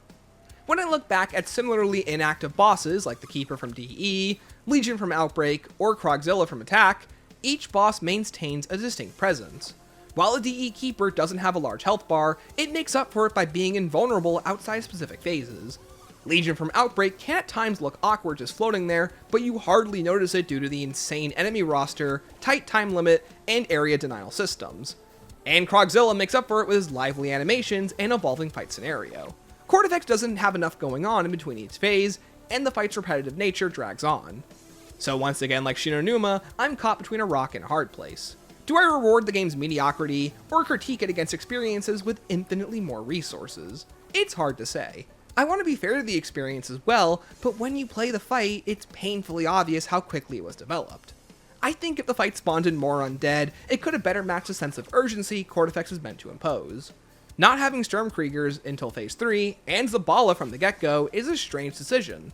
When I look back at similarly inactive bosses like the Keeper from DE, Legion from Outbreak, or Krogzilla from Attack, each boss maintains a distinct presence. While a DE Keeper doesn't have a large health bar, it makes up for it by being invulnerable outside specific phases. Legion from Outbreak can at times look awkward just floating there, but you hardly notice it due to the insane enemy roster, tight time limit, and area denial systems. And Krogzilla makes up for it with his lively animations and evolving fight scenario. Cortifex doesn't have enough going on in between each phase, and the fight's repetitive nature drags on. So once again, like Numa, I'm caught between a rock and a hard place. Do I reward the game's mediocrity, or critique it against experiences with infinitely more resources? It's hard to say. I want to be fair to the experience as well, but when you play the fight, it's painfully obvious how quickly it was developed. I think if the fight spawned in more undead, it could have better matched the sense of urgency Cortifex is meant to impose. Not having Sturmkriegers until Phase 3, and Zavala from the get-go, is a strange decision.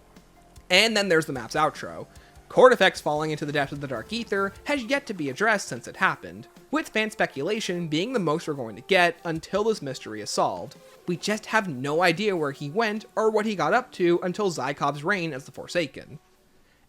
And then there's the map's outro. Cortifex falling into the depths of the Dark Aether has yet to be addressed since it happened, with fan speculation being the most we're going to get until this mystery is solved. We just have no idea where he went or what he got up to until Zykov's reign as the Forsaken.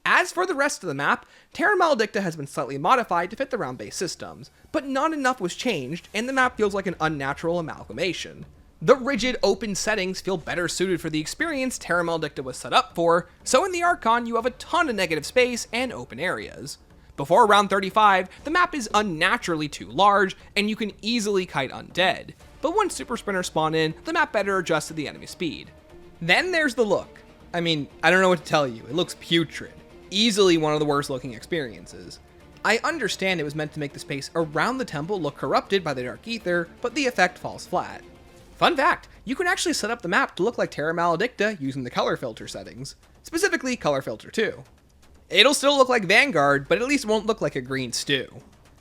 As for the rest of the map, Terra Maledicta has been slightly modified to fit the round-based systems, but not enough was changed, and the map feels like an unnatural amalgamation. The rigid, open settings feel better suited for the experience Terra Maledicta was set up for, so in the Archon you have a ton of negative space and open areas. Before round 35, the map is unnaturally too large, and you can easily kite undead, but once Super Sprinters spawn in, the map better adjusts to the enemy speed. Then there's the look. I mean, I don't know what to tell you, it looks putrid. Easily one of the worst looking experiences. I understand it was meant to make the space around the temple look corrupted by the Dark Aether, but the effect falls flat. Fun fact, you can actually set up the map to look like Terra Maledicta using the color filter settings, specifically color filter 2. It'll still look like Vanguard, but at least it won't look like a green stew.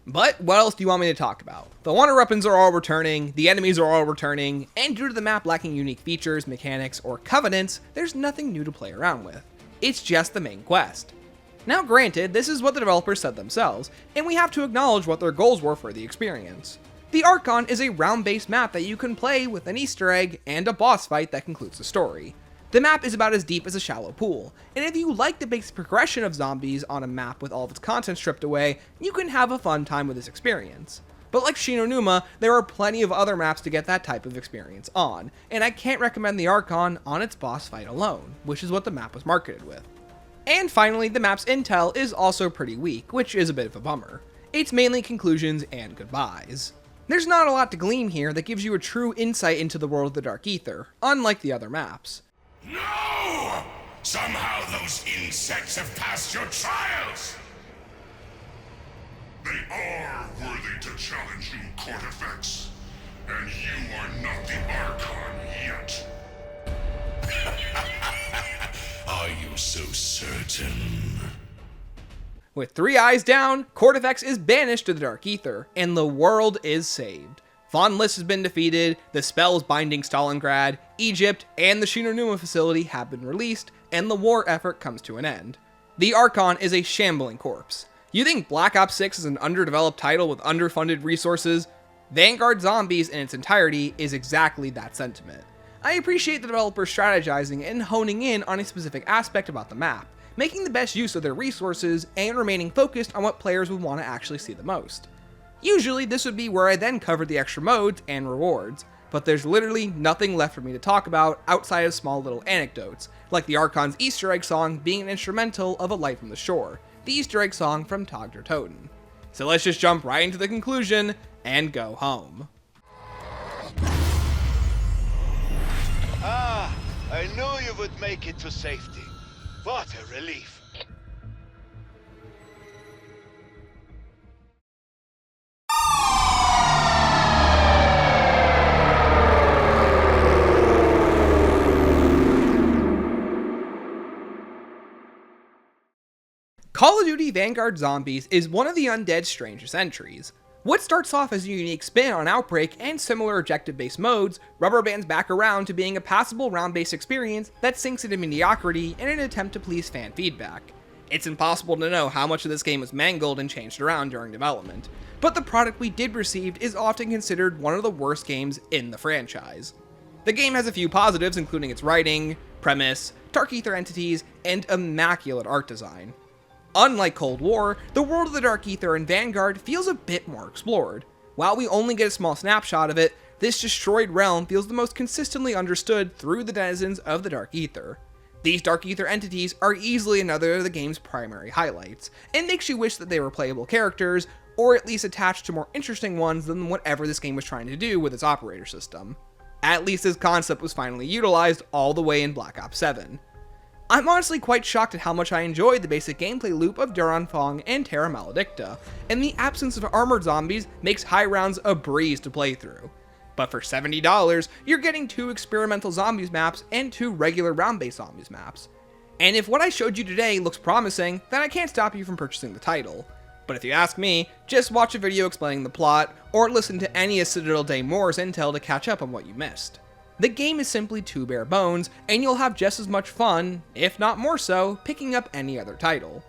But what else do you want me to talk about? The wonder weapons are all returning, the enemies are all returning, and due to the map lacking unique features, mechanics, or covenants, there's nothing new to play around with. It's just the main quest. Now granted, this is what the developers said themselves, and we have to acknowledge what their goals were for the experience. The Archon is a round-based map that you can play with an Easter egg and a boss fight that concludes the story. The map is about as deep as a shallow pool, and if you like the basic progression of zombies on a map with all of its content stripped away, you can have a fun time with this experience. But like Numa, there are plenty of other maps to get that type of experience on, and I can't recommend the Archon on its boss fight alone, which is what the map was marketed with. And finally, the map's intel is also pretty weak, which is a bit of a bummer. It's mainly conclusions and goodbyes. There's not a lot to glean here that gives you a true insight into the world of the Dark Aether, unlike the other maps. No! Somehow those insects have passed your trials! They are worthy to challenge you, Cortifex. And you are not the Archon yet. Are you so certain? certain. With 3 eyes down, Cortifex is banished to the Dark Ether, and the world is saved. Von List has been defeated, the spells binding Stalingrad, Egypt, and the Numa facility have been released, and the war effort comes to an end. The Archon is a shambling corpse. You think Black Ops 6 is an underdeveloped title with underfunded resources? Vanguard Zombies in its entirety is exactly that sentiment. I appreciate the developers strategizing and honing in on a specific aspect about the map, making the best use of their resources and remaining focused on what players would want to actually see the most. Usually this would be where I then covered the extra modes and rewards, but there's literally nothing left for me to talk about outside of small little anecdotes, like the Archon's Easter egg song being an instrumental of A Light from the Shore, the Easter egg song from Tog der Toten. So let's just jump right into the conclusion and go home. Ah, I knew you would make it to safety. What a relief. Call of Duty Vanguard Zombies is one of the undead's strangest entries. What starts off as a unique spin on Outbreak and similar objective-based modes rubber bands back around to being a passable round-based experience that sinks into mediocrity in an attempt to please fan feedback. It's impossible to know how much of this game was mangled and changed around during development, but the product we did receive is often considered one of the worst games in the franchise. The game has a few positives, including its writing, premise, Dark Ether entities, and immaculate art design. Unlike Cold War, the world of the Dark Ether in Vanguard feels a bit more explored. While we only get a small snapshot of it, this destroyed realm feels the most consistently understood through the denizens of the Dark Ether. These Dark Ether entities are easily another of the game's primary highlights, and makes you wish that they were playable characters, or at least attached to more interesting ones than whatever this game was trying to do with its operator system. At least this concept was finally utilized all the way in Black Ops 7. I'm honestly quite shocked at how much I enjoyed the basic gameplay loop of Anfang and Terra Maledicta, and the absence of armored zombies makes high rounds a breeze to play through. But for $70, you're getting 2 experimental zombies maps and 2 regular round-based zombies maps. And if what I showed you today looks promising, then I can't stop you from purchasing the title. But if you ask me, just watch a video explaining the plot, or listen to any of Citadel Day Moore's intel to catch up on what you missed. The game is simply too bare bones, and you'll have just as much fun, if not more so, picking up any other title.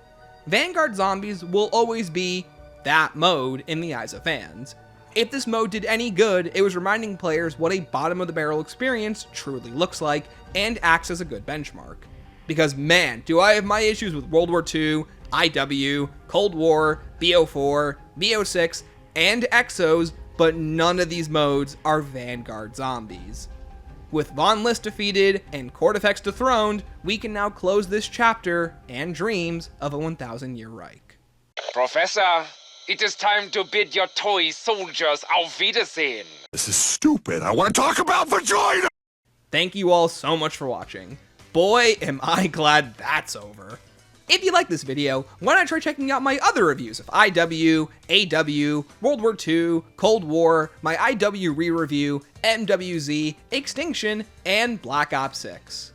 Vanguard Zombies will always be that mode in the eyes of fans. If this mode did any good, it was reminding players what a bottom-of-the-barrel experience truly looks like, and acts as a good benchmark. Because man, do I have my issues with World War II, IW, Cold War, BO4, BO6, and Exos, but none of these modes are Vanguard Zombies. With Von List defeated and Cortifex dethroned, we can now close this chapter and dreams of a 1,000-year Reich. Professor, it is time to bid your toy soldiers auf Wiedersehen. This is stupid. I want to talk about vagina! Thank you all so much for watching. Boy, am I glad that's over. If you like this video, why not try checking out my other reviews of IW, AW, World War II, Cold War, my IW re-review, MWZ, Extinction, and Black Ops 6.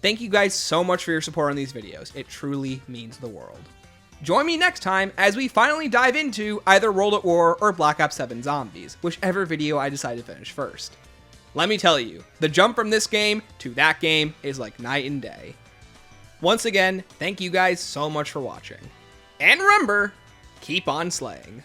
Thank you guys so much for your support on these videos, it truly means the world. Join me next time as we finally dive into either World at War or Black Ops 7 Zombies, whichever video I decide to finish first. Let me tell you, the jump from this game to that game is like night and day. Once again, thank you guys so much for watching. And remember, keep on slaying.